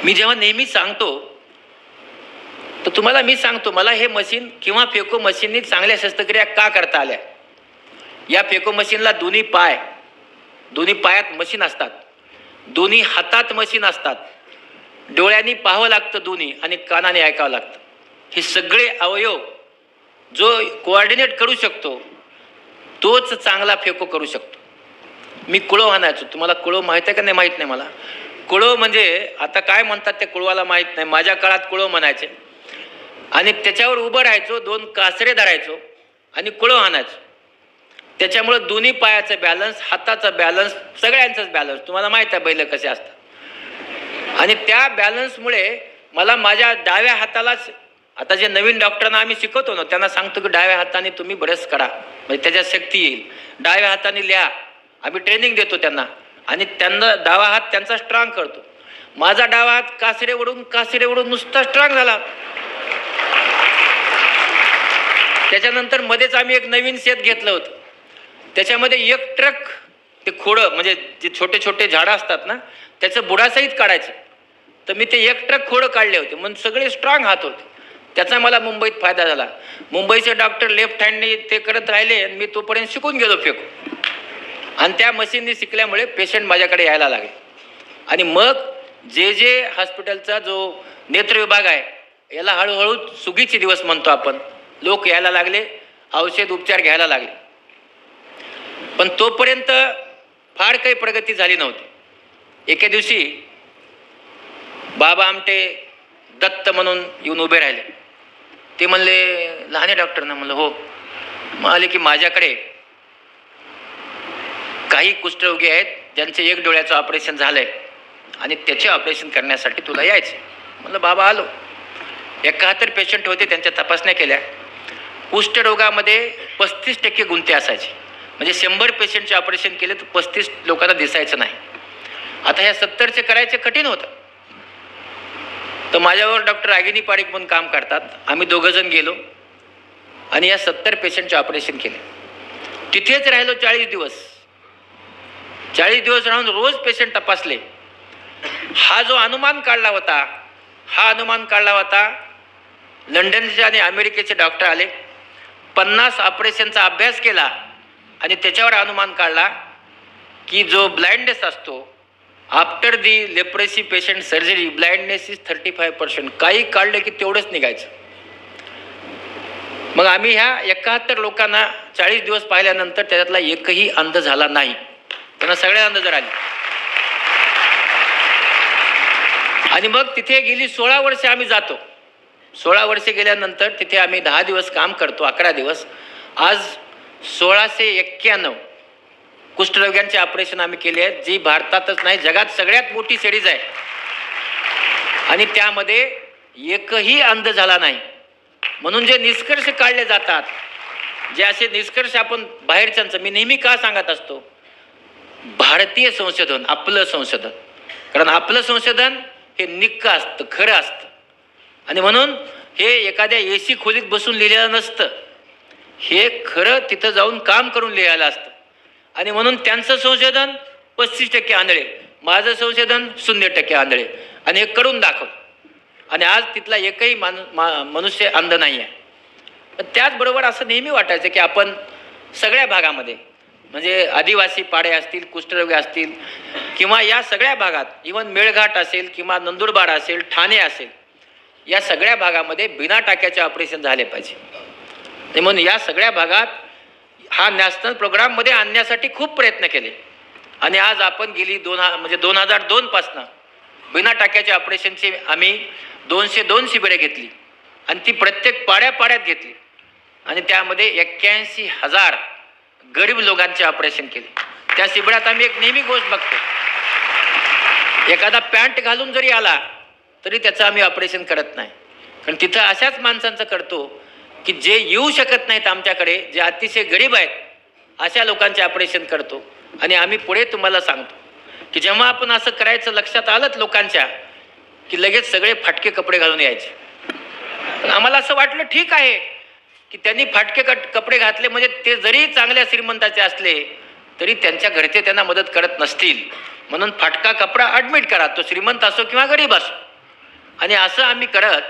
मी जेव्हा नेहमी सांगतो तर तुम्हाला मी सांगतो मला हे मशीन किंवा फेको मशीननी चांगल्या शस्त्रक्रिया का करता आल्या. या फेको मशीनला दोन्ही पायात मशीन असतात, दोन्ही हातात मशीन असतात, डोळ्यांनी पाहावं लागतं दोन्ही आणि कानाने ऐकावं लागतं. हे सगळे अवयव जो कोऑर्डिनेट करू शकतो तोच चांगला फेको करू शकतो. मी कुळो आणायचो. तुम्हाला कुळो माहीत आहे का नाही माहीत नाही मला. कुळो म्हणजे आता काय म्हणतात त्या कुळवाला माहीत नाही. माझ्या काळात कुळो म्हणायचे. आणि त्याच्यावर उभं राहायचो, 2 कासरे धरायचो आणि कुळो आणायचो. त्याच्यामुळं दोन्ही पायाचं बॅलन्स, हाताचा बॅलन्स, सगळ्यांचाच बॅलन्स. तुम्हाला माहीत आहे बैल कसे असतात. आणि त्या बॅलन्समुळे मला माझ्या डाव्या हातालाच, आता जे नवीन डॉक्टरांना आम्ही शिकवतो ना त्यांना सांगतो की डाव्या हाताने तुम्ही बरेच करा, म्हणजे त्याच्यात शक्ती येईल. डाव्या हाताने लिहा, आम्ही ट्रेनिंग देतो त्यांना आणि त्यांना डावा हात त्यांचा स्ट्रॉंग करतो. माझा डावा हात कासरेवरून नुसता स्ट्रॉंग झाला. त्याच्यानंतर मध्येच आम्ही एक नवीन शेत घेतलं होतं, त्याच्यामध्ये एक ट्रक ते खोडं म्हणजे जे छोटे छोटे झाडं असतात ना त्याचं बुडासहित काढायचं. तर मी ते एक ट्रक खोडं काढले होते, म्हणून सगळे स्ट्रॉंग हात होते. त्याचा मला मुंबईत फायदा झाला. मुंबईचे डॉक्टर लेफ्ट हँडने ते करत राहिले आणि मी तोपर्यंत शिकून गेलो फेकून. आणि त्या मशीनने शिकल्यामुळे पेशंट माझ्याकडे यायला लागले. आणि मग जे हॉस्पिटलचा जो नेत्र विभाग आहे याला हळूहळू सुगीचे दिवस म्हणतो आपण, लोक यायला लागले, औषध उपचार घ्यायला लागले. पण तोपर्यंत फार काही प्रगती झाली नव्हती. एके दिवशी बाबा आमटे दत्त म्हणून येऊन उभे राहिले. ते म्हणले, लहाने डॉक्टरना. म्हणलं हो. मग आले की माझ्याकडे काही कुष्ठरोगी आहेत ज्यांचे एक डोळ्याचं ऑपरेशन झालंय आणि त्याचे ऑपरेशन करण्यासाठी तुला यायचं. म्हणलं बाबा आलो. 71 पेशंट होते, त्यांच्या तपासण्या केल्या. कुष्ठरोगामध्ये 35% गुंते असायचे, म्हणजे 100 पेशंटचे ऑपरेशन केले तर 35 लोकांना दिसायचं नाही. आता ह्या 70चे करायचे कठीण होतं. तर माझ्यावर डॉक्टर रागिनी पारिक म्हणून काम करतात, आम्ही दोघंजण गेलो आणि या 70 पेशंटचे ऑपरेशन केले. तिथेच राहिलो 40 दिवस. 40 दिवस राहून रोज पेशंट तपासले. हा जो अनुमान काढला होता लंडनचे आणि अमेरिकेचे डॉक्टर आले, 50 ऑपरेशनचा अभ्यास केला आणि त्याच्यावर अनुमान काढला की जो ब्लाइंडनेस असतो after the leprosy patient surgery, blindness is 35%. काही काढले की तेवढंच निघायचं. मग आम्ही ह्या 71 लोकांना 40 दिवस पाहिल्यानंतर त्याच्यातला एकही अंध झाला नाही. त्यांना सगळ्या अंध जर आले. आणि मग तिथे गेली 16 वर्षे आम्ही जातो. 16 वर्षे गेल्यानंतर तिथे आम्ही 10 दिवस काम करतो, 11 दिवस. आज 1691 कुष्ठरोग्यांचे ऑपरेशन आम्ही केले आहेत, जी भारतातच नाही जगात सगळ्यात मोठी सिरीज आहे. आणि त्यामध्ये एकही अंध झाला नाही. म्हणून जे निष्कर्ष काढले जातात, जे असे निष्कर्ष आपण बाहेरच्यांचं, मी नेहमी का सांगत असतो, भारतीय संशोधन, आपलं संशोधन. कारण आपलं संशोधन हे निक्क असतं, खरं असतं. आणि म्हणून हे एखाद्या एसी खोलीत बसून लिहिलेलं नसतं, हे खरं तिथं जाऊन काम करून लिहायला असतं. आणि म्हणून त्यांचं संशोधन 35% आंधळे, माझं संशोधन 0% आंधळे, आणि हे करून दाखव. आणि आज तिथला एकही मनुष्य अंध नाही आहे. पण त्याचबरोबर असं नेहमी वाटायचं की आपण सगळ्या भागामध्ये, म्हणजे आदिवासी पाडे असतील, कुष्ठरोगी असतील, किंवा या सगळ्या भागात, इव्हन मेळघाट असेल किंवा नंदुरबार असेल, ठाणे असेल, या सगळ्या भागामध्ये बिना टाक्याचे ऑपरेशन झाले पाहिजे. म्हणून या सगळ्या भागात हा नॅशनल प्रोग्राममध्ये आणण्यासाठी खूप प्रयत्न केले. आणि आज आपण गेली 2002 पासनं बिना टाक्याच्या ऑपरेशनची आम्ही 202 शिबिरे घेतली आणि ती प्रत्येक पाड्यात घेतली. आणि त्यामध्ये 81,000 गरीब लोकांचे ऑपरेशन केले. त्या शिबिरात आम्ही एक नेहमी गोष्ट बघतो, एखादा पॅन्ट घालून जरी आला तरी त्याचं आम्ही ऑपरेशन करत नाही. कारण तिथं अशाच माणसांचं करतो की जे येऊ शकत नाहीत आमच्याकडे, जे अतिशय गरीब आहेत, अशा लोकांचे ऑपरेशन करतो. आणि आम्ही पुढे तुम्हाला सांगतो की जेव्हा आपण असं करायचं लक्षात आलंच लोकांच्या, की लगेच सगळे फाटके कपडे घालून यायचे. पण आम्हाला असं वाटलं ठीक आहे की त्यांनी फाटके कपडे घातले म्हणजे ते जरी चांगल्या श्रीमंताचे असले तरी त्यांच्या घरचे त्यांना मदत करत नसतील, म्हणून फाटका कपडा ॲडमिट करा, तो श्रीमंत असो किंवा गरीब असो. आणि असं आम्ही करत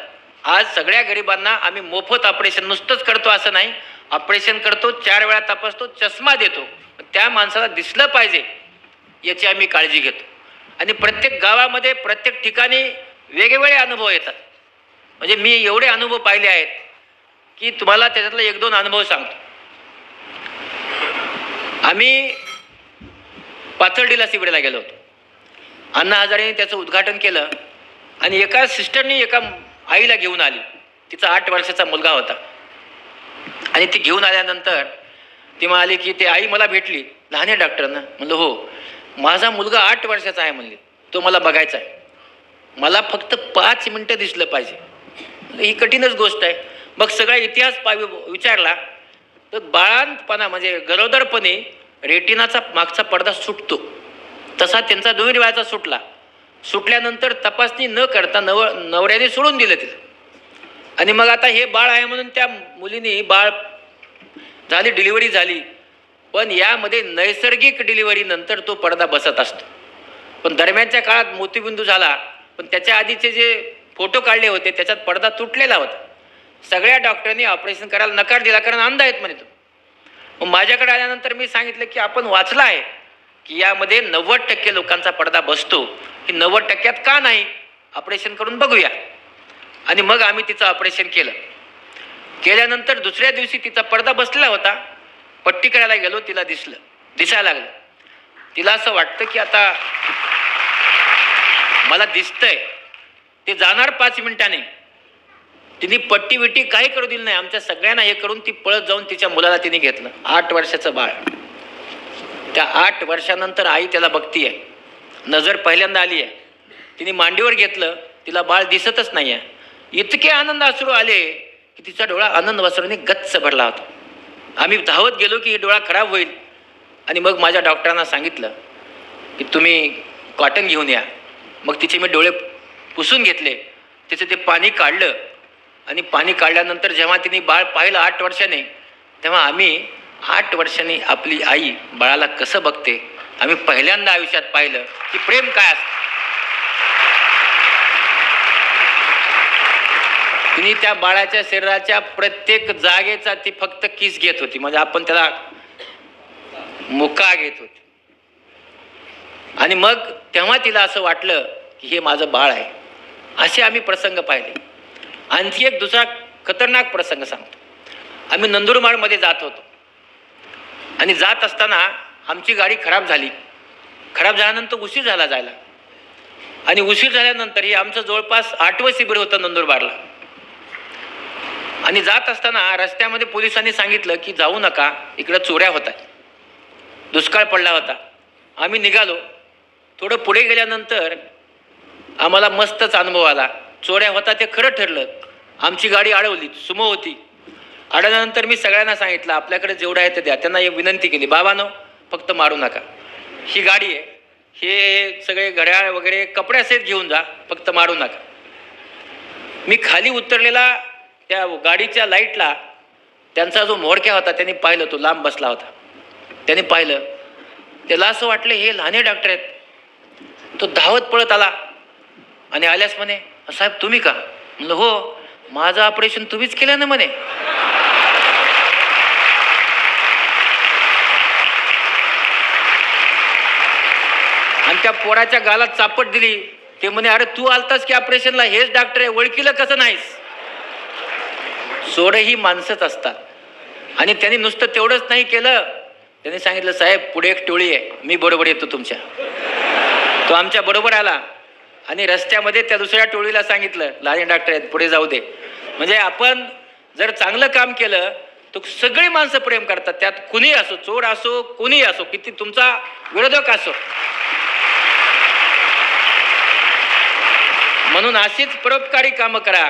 आज सगळ्या गरिबांना आम्ही मोफत ऑपरेशन नुसतंच करतो असं नाही, ऑपरेशन करतो, 4 वेळा तपासतो, चष्मा देतो. त्या माणसाला दिसलं पाहिजे याची आम्ही काळजी घेतो. आणि प्रत्येक गावामध्ये, प्रत्येक ठिकाणी वेगवेगळे अनुभव येतात. म्हणजे मी एवढे अनुभव पाहिले आहेत की तुम्हाला त्याच्यातला 1-2 अनुभव सांगतो. आम्ही पाथर्डीला शिबिराला गेलो होतो. अण्णा हजारेंनी त्याचं उद्घाटन केलं आणि एका सिस्टरनी एका आईला घेऊन आली. तिचा 8 वर्षाचा मुलगा होता. आणि ती घेऊन आल्यानंतर ती म्हणाली की ते आई मला भेटली, लहान डॉक्टरांना. म्हणलं हो, माझा मुलगा 8 वर्षाचा आहे म्हणली, तो मला बघायचा आहे. मला फक्त 5 मिनटं दिसलं पाहिजे. ही कठीणच गोष्ट आहे. मग सगळा इतिहास विचारला तर बाळांतपणा म्हणजे गरोदरपणे रेटिनाचा मागचा पडदा सुटतो. तसा त्यांचा 2 वेळाचा सुटला. सुटल्यानंतर तपासणी न करता नवऱ्याने सोडून दिलं तिला. आणि मग आता हे बाळ आहे म्हणून त्या मुलीने बाळ झाली, डिलिव्हरी झाली. पण यामध्ये नैसर्गिक डिलिव्हरी नंतर तो पडदा बसत असतो. पण दरम्यानच्या काळात मोतीबिंदू झाला. पण त्याच्या आधीचे जे फोटो काढले होते त्याच्यात पडदा तुटलेला होता. सगळ्या डॉक्टरांनी ऑपरेशन करायला नकार दिला, कारण अंध आहेत म्हणे तो. मग माझ्याकडे आल्यानंतर मी सांगितलं की आपण वाचलं आहे की यामध्ये 90% लोकांचा पडदा बसतो. की 90% का नाही, ऑपरेशन करून बघूया. आणि मग आम्ही तिचं ऑपरेशन केलं. केल्यानंतर दुसऱ्या दिवशी तिचा पडदा बसलेला होता. पट्टी करायला गेलो, तिला दिसायला लागलं. तिला असं वाटतं की आता मला दिसतंय, ते जाणार 5 मिनिटांनी. तिने पट्टी विट्टी काही करू दिली नाही. आमच्या सगळ्यांना हे करून ती पळत जाऊन तिच्या मुलाला तिने घेतलं. 8 वर्षाचं बाळ. त्या 8 वर्षानंतर आई त्याला बघतीये. नजर पहिल्यांदा आली आहे. तिने मांडीवर घेतलं, तिला बाळ दिसतच नाही आहे. इतके आनंद अश्रू आले की तिचा डोळा आनंद वस्त्राने गच्च भरला होता. आम्ही धावत गेलो की डोळा खराब होईल. आणि मग माझ्या डॉक्टरांना सांगितलं की तुम्ही कॉटन घेऊन या. मग तिचे मी डोळे पुसून घेतले. तिचं ते पाणी काढलं. आणि पाणी काढल्यानंतर जेव्हा तिने बाळ पाहिलं 8 वर्षाने, तेव्हा आम्ही 8 वर्षांनी आपली आई बाळाला कसं बघते आम्ही पहिल्यांदा आयुष्यात पाहिलं की प्रेम काय असतं. तिने त्या बाळाच्या शरीराच्या प्रत्येक जागेचा ती फक्त किस घेत होती. म्हणजे आपण त्याला मुका घेत होती. आणि मग तेव्हा तिला असं वाटलं की हे माझं बाळ आहे. असे आम्ही प्रसंग पाहिले. आणखी एक दुसरा खतरनाक प्रसंग सांगतो. आम्ही नंदुरबारमध्ये जात होतो. आणि जात असताना आमची गाडी खराब झाली. खराब झाल्यानंतर उशीर झाला जायला. आणि उशीर झाल्यानंतरही आमचं जवळपास 8वं शिबिर होतं नंदुरबारला. आणि जात असताना रस्त्यामध्ये पोलिसांनी सांगितलं की जाऊ नका, इकडं चोऱ्या होत आहेत. दुष्काळ पडला होता. आम्ही निघालो. थोडं पुढे गेल्यानंतर आम्हाला मस्तच अनुभव आला. चोऱ्या होता ते खरं ठरलं. आमची गाडी अडवली, सुमो होती. अडवल्यानंतर मी सगळ्यांना सांगितलं आपल्याकडे जेवढं आहे ते द्या. त्यांना एक विनंती केली, बाबांनो फक्त मारू नका. ही गाडी आहे, हे सगळे घड्याळ वगैरे कपड्यासहित घेऊन जा, फक्त मारू नका. मी खाली उतरलेला त्या गाडीच्या लाईटला त्यांचा जो म्होरक्या होता त्यांनी पाहिलं. तो लांब बसला होता. त्याने पाहिलं. त्याला असं वाटलं हे लहाने डॉक्टर आहेत. तो धावत पळत आला आणि आल्यास म्हणे, साहेब तुम्ही का? म्हणलं हो, माझं ऑपरेशन तुम्हीच केलं ना म्हणे. आणि त्या पोराच्या गालात चापट दिली. ते म्हणे अरे तू आलतास की ऑपरेशनला, हेच डॉक्टर आहे, ओळखीलं कसं नाहीस? सोड ही माणसंच असतात. आणि त्यांनी नुसतं तेवढंच नाही केलं. त्यांनी सांगितलं साहेब पुढे एक टोळी आहे, मी बरोबर येतो तुमच्या. तो आमच्या बरोबर आला. आणि रस्त्यामध्ये त्या दुसऱ्या टोळीला सांगितलं लहान डॉक्टर आहेत, पुढे जाऊ दे. म्हणजे आपण जर चांगलं काम केलं तर सगळी माणसं प्रेम करतात. त्यात कुणी असो, चोर असो, कुणी असो, किती तुमचा विरोधक असो. म्हणून अशीच परोपकारी कामं करा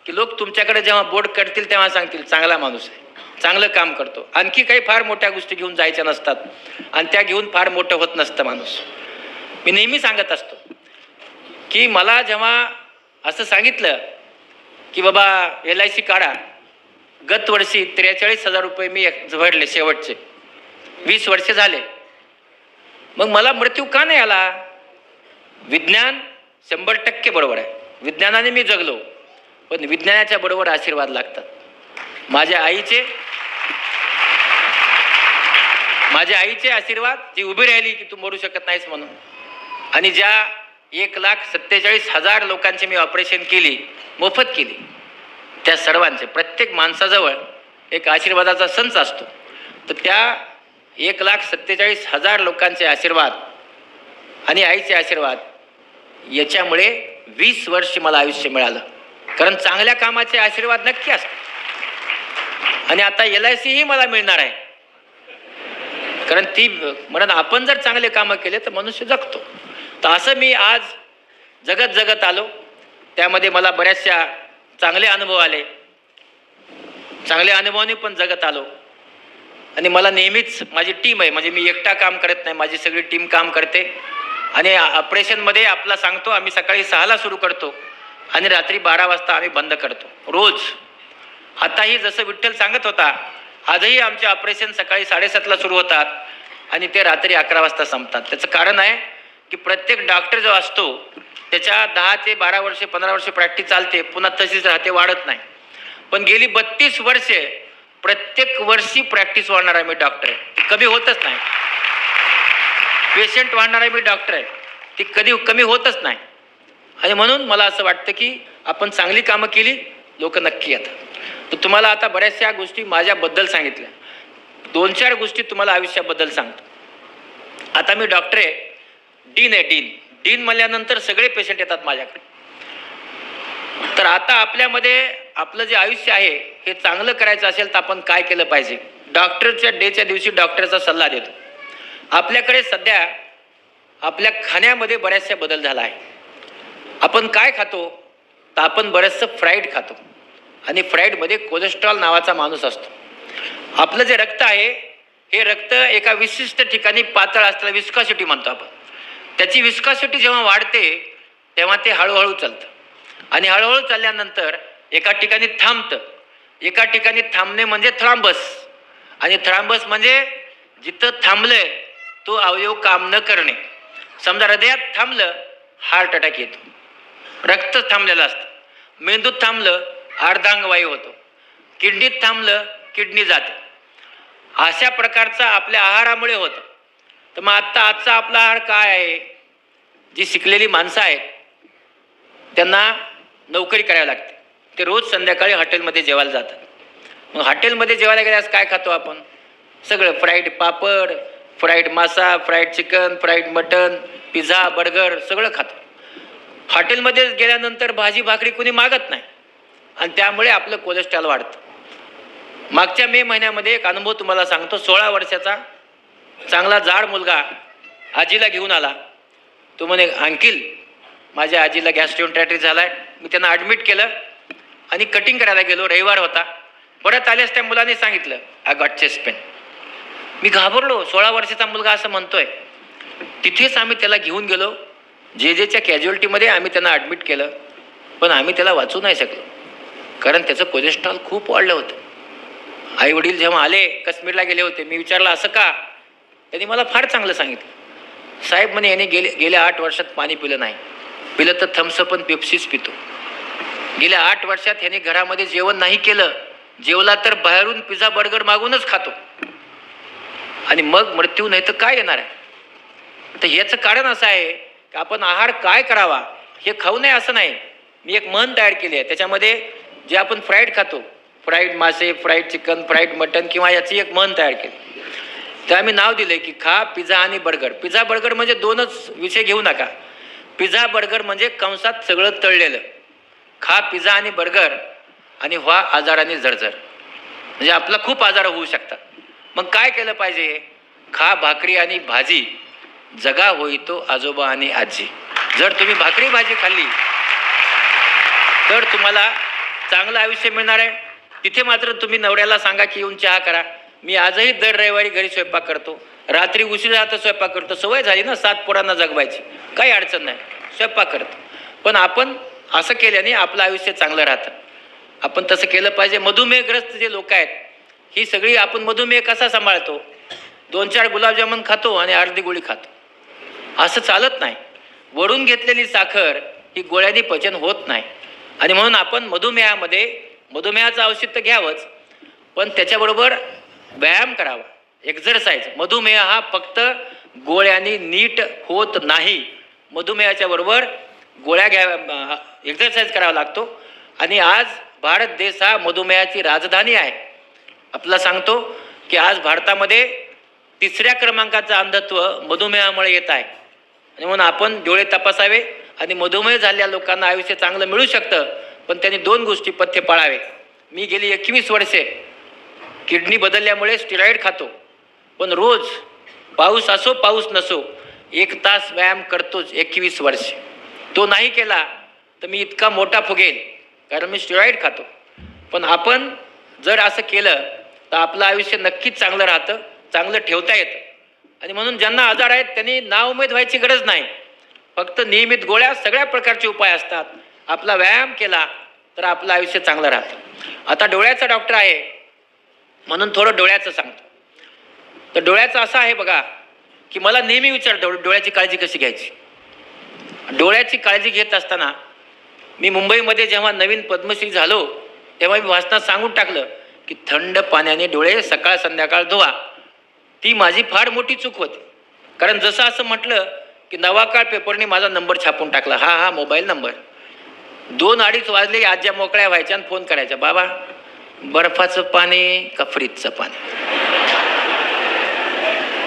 की लोक तुमच्याकडे जेव्हा बोट करतील तेव्हा सांगतील चांगला माणूस आहे, चांगलं काम करतो. आणखी काही फार मोठ्या गोष्टी घेऊन जायच्या नसतात आणि त्या घेऊन फार मोठं होत नसतं माणूस. मी नेहमी सांगत असतो की मला जेव्हा असं सांगितलं की बाबा LIC काढा, गत वर्षी 43,000 रुपये मी भरले शेवटचे. 20 वर्ष झाले. मग मला मृत्यू का नाही आला? विज्ञान 100% बरोबर आहे. विज्ञानाने मी जगलो. पण विज्ञानाच्या बरोबर आशीर्वाद लागतात. माझ्या आईचे आशीर्वाद, जी उभी राहिली की तू मरू शकत नाहीस म्हणून. आणि ज्या 1,47,000 लोकांची मी ऑपरेशन केली, मोफत केली, त्या सर्वांचे प्रत्येक माणसाजवळ एक आशीर्वादाचा संच असतो. तर त्या 1,47,000 लोकांचे आशीर्वाद आणि आईचे आशीर्वाद याच्यामुळे 20 वर्ष मला आयुष्य मिळालं. कारण चांगल्या कामाचे आशीर्वाद नक्की असतात. आणि आता LIC ही मला मिळणार आहे. कारण ती म्हणून आपण जर चांगले कामं केले तर मनुष्य जगतो. तर असं मी आज जगत जगत आलो. त्यामध्ये मला बऱ्याचशा चांगले अनुभव आले. चांगल्या अनुभवाने पण जगत आलो. आणि मला नेहमीच माझी टीम आहे, म्हणजे मी एकटा काम करत नाही, माझी सगळी टीम काम करते. आणि ऑपरेशनमध्ये आपला सांगतो, आम्ही सकाळी 6ला सुरू करतो आणि रात्री 12 वाजता आम्ही बंद करतो रोज. आताही जसं विठ्ठल सांगत होता, आजही आमचे ऑपरेशन सकाळी 7:30ला सुरू होतात आणि ते रात्री 11 वाजता संपतात. त्याचं कारण आहे की प्रत्येक डॉक्टर जो असतो त्याच्या 10 ते 12 वर्षे 15 वर्षे प्रॅक्टिस चालते, पुन्हा तशीच राहते, वाढत नाही. पण गेली 32 वर्षे प्रत्येक वर्षी प्रॅक्टिस वाढणारा मी डॉक्टर आहे, ती कमी होतच नाही. पेशंट वाढणारा मी डॉक्टर आहे, ती कधी कमी होतच नाही. आणि म्हणून मला असं वाटतं की आपण चांगली कामं केली, लोक नक्की येतात. तर तुम्हाला आता बऱ्याचशा गोष्टी माझ्याबद्दल सांगितल्या, 2-4 गोष्टी तुम्हाला आयुष्याबद्दल सांगतो. आता मी डॉक्टर आहे, डीन आहे. डीन म्हणल्यानंतर सगळे पेशंट येतात माझ्याकडे. तर आता आपल्यामध्ये आपलं जे आयुष्य आहे हे चांगलं करायचं असेल तर आपण काय केलं पाहिजे. डॉक्टरच्या डेच्या दिवशी डॉक्टरचा सल्ला देतो. आपल्याकडे सध्या आपल्या खाण्यामध्ये बऱ्याचशा बदल झाला आहे. आपण काय खातो तर आपण बरंचसं फ्राईड खातो आणि फ्राईडमध्ये कोलेस्ट्रॉल नावाचा माणूस असतो. आपलं जे रक्त आहे हे रक्त एका विशिष्ट ठिकाणी पातळ असताना विस्कॉसिटी म्हणतो आपण. त्याची विस्कॉसिटी जेव्हा वाढते तेव्हा ते हळूहळू चालतं आणि हळूहळू चालल्यानंतर एका ठिकाणी थांबतं. एका ठिकाणी थांबणे म्हणजे थ्रॉम्बस, आणि थ्रॉम्बस म्हणजे जिथं थांबलंय तो अवयव काम न करणे. समजा हृदयात थांबलं हार्ट अटॅक येतो, रक्त थांबलेलं असतं. मेंदूत थांबलं अर्धांगवायू होतो, किडनीत थांबलं किडनी जाते. अशा प्रकारचा आपल्या आहारामुळे होतं. तर मग आजचा आपला आहार काय आहे. जी शिकलेली माणसं आहेत त्यांना नोकरी करावी लागते, ते रोज संध्याकाळी हॉटेलमध्ये जेवायला जातात. मग हॉटेलमध्ये जेवायला गेल्यास काय खातो आपण, सगळं फ्राईड पापड, फ्राईड मासा, fried chicken, fried mutton, pizza, burger सगळं खातो. हॉटेलमध्ये गेल्यानंतर भाजी भाकरी कोणी मागत नाही आणि त्यामुळे आपलं कोलेस्ट्रॉल वाढतं. मागच्या मे महिन्यामध्ये एक अनुभव तुम्हाला सांगतो. 16 वर्षाचा चांगला जाड मुलगा आजीला घेऊन आला. तो म्हणे अंकिल माझ्या आजीला गॅस्ट्रोएंटेरायटिस झाला आहे. मी त्यांना ॲडमिट केलं आणि कटिंग करायला गेलो. रविवार होता. परत आल्यास त्या मुलाने सांगितलं आय गॉट चेस्ट पेन. मी घाबरलो. 16 वर्षाचा मुलगा असं म्हणतोय. तिथेच आम्ही त्याला घेऊन गेलो. जेच्या कॅज्युअल्टीमध्ये आम्ही त्यांना ॲडमिट केलं, पण आम्ही त्याला वाचू नाही शकलो कारण त्याचं कोलेस्ट्रॉल खूप वाढलं होतं. आई वडील जेव्हा आले, काश्मीरला गेले होते, मी विचारलं असं का. त्यांनी मला फार चांगलं सांगितलं. साहेब म्हणे याने गेल्या 8 वर्षात पाणी पिलं नाही, पिलं तर थम्सअप पण पेप्सीच पितो. गेल्या 8 वर्षात ह्याने घरामध्ये जेवण नाही केलं, जेवला तर बाहेरून पिझ्झा बर्गर मागूनच खातो आणि मग मृत्यू नाही तर काय येणार आहे. तर ह्याचं कारण असं आहे की आपण आहार काय करावा हे खाऊ नये असं नाही. मी एक म्हण तयार केली आहे, त्याच्यामध्ये जे आपण फ्राईड खातो, फ्राईड मासे, फ्राईड चिकन, फ्राईड मटन किंवा याची एक म्हण तयार केली. तर आम्ही नाव दिले की खा पिझ्झा आणि बर्गर. पिझ्झा बर्गर म्हणजे 2च विषय घेऊ नका. पिझ्झा बर्गर म्हणजे कंसात सगळं तळलेलं. खा पिझ्झा आणि बर्गर आणि व्हा आजाराने जर्जर, म्हणजे आपला खूप आजार होऊ शकतात. मग काय केलं पाहिजे. खा भाकरी आणि भाजी, जगा होईतो आजोबा आणि आजी. जर तुम्ही भाकरी भाजी खाल्ली तर तुम्हाला चांगलं आयुष्य मिळणार आहे. तिथे मात्र तुम्ही नवऱ्याला सांगा की येऊन चहा करा. मी आजही दर रविवारी घरी स्वयंपाक करतो, रात्री उशिरा आता स्वयंपाक करतो. सवय झाली ना 7 पोरांना जगवायची, काही अडचण नाही, स्वयंपाक करतो. पण आपण असं केल्याने आपलं आयुष्य चांगलं राहतं. आपण तसं केलं पाहिजे. मधुमेहग्रस्त जे लोक आहेत ही सगळी, आपण मधुमेह कसा सांभाळतो, 2-4 गुलाबजामुन खातो आणि अर्धी गोळी खातो, असं चालत नाही. वरून घेतलेली साखर ही गोळ्यांनी पचन होत नाही. आणि म्हणून आपण मधुमेहाचं औषध तर घ्यावंच, पण त्याच्याबरोबर व्यायाम करावा, एक्झरसाइज. मधुमेह हा फक्त गोळ्यांनी नीट होत नाही. मधुमेहाच्या बरोबर गोळ्या घ्याव्या, एक्झरसाइज करावा लागतो. आणि आज भारत देश हा मधुमेहाची राजधानी आहे. आपल्याला सांगतो की आज भारतामध्ये 3ऱ्या क्रमांकाचं अंधत्व मधुमेहामुळे येत आहे. आणि म्हणून आपण डोळे तपासावे आणि मधुमेह झालेल्या लोकांना आयुष्य चांगलं मिळू शकतं, पण त्यांनी 2 गोष्टी पथ्य पाळावे. मी गेली 21 वर्षे किडनी बदलल्यामुळे स्टेरॉइड खातो, पण रोज पाऊस असो पाऊस नसो 1 तास व्यायाम करतोच 21 वर्षे. तो नाही केला तर मी इतका मोठा फुगेल, कारण मी स्टेरॉइड खातो. पण आपण जर असं केलं तर आपलं आयुष्य नक्कीच चांगलं राहतं, चांगलं ठेवता येतं. आणि म्हणून ज्यांना आजार आहेत त्यांनी नाउमेद व्हायची गरज नाही. फक्त नियमित गोळ्या, सगळ्या प्रकारचे उपाय असतात. आपला व्यायाम केला तर आपलं आयुष्य चांगलं राहतं. आता डोळ्याचा डॉक्टर आहे म्हणून थोडं डोळ्याचं सांगतो. तर डोळ्याचं असं आहे बघा, की मला नेहमी विचारतो डोळ्याची काळजी कशी घ्यायची. डोळ्याची काळजी घेत असताना मी मुंबईमध्ये जेव्हा नवीन पद्मश्री झालो तेव्हा मी भाषणात सांगून टाकलं की थंड पाण्याने डोळे सकाळ संध्याकाळ धुवा. ती माझी फार मोठी चूक होती. कारण जसं असं म्हटलं की नवाकाळ पेपरने माझा नंबर छापून टाकला, हा मोबाईल नंबर. 2-2:30 वाजले, आज्या मोकळ्या व्हायच्या आणि फोन करायच्या, बाबा बर्फाचं पाणी का फ्रीजचं पाणी.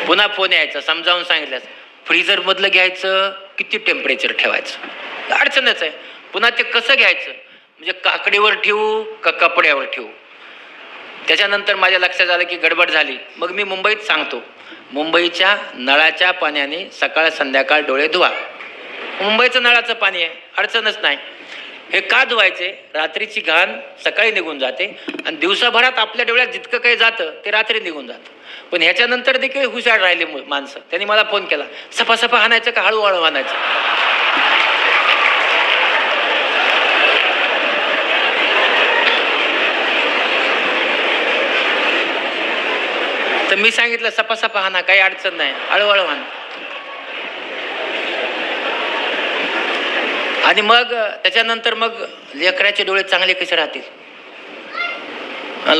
पुन्हा फोन यायचा, समजावून सांगितलं फ्रीजर मधलं घ्यायचं, किती टेम्परेचर ठेवायचं. अडचणच आहे. पुन्हा ते कसं घ्यायचं, म्हणजे काकडीवर ठेवू का कपड्यावर ठेवू. त्याच्यानंतर माझ्या लक्षात आलं की गडबड झाली. मग मी मुंबईत सांगतो, मुंबईच्या नळाच्या पाण्याने सकाळ संध्याकाळ डोळे धुवा. मुंबईचं नळाचं पाणी आहे, अडचणच नाही. हे का धुवायचे, रात्रीची घाण सकाळी निघून जाते आणि दिवसाभरात आपल्या डोळ्यात जितकं काही जातं ते रात्री निघून जातं. पण ह्याच्यानंतर देखील हुशार राहिले माणसं. त्यांनी मला फोन केला, सफा हाणायचं का हळूहळू हाणायचं. तर मी सांगितलं सफा हाना, काही अडचण नाही, हळूहळू हाना. आणि मग त्याच्यानंतर मग लेकराचे डोळे चांगले कसे राहतील.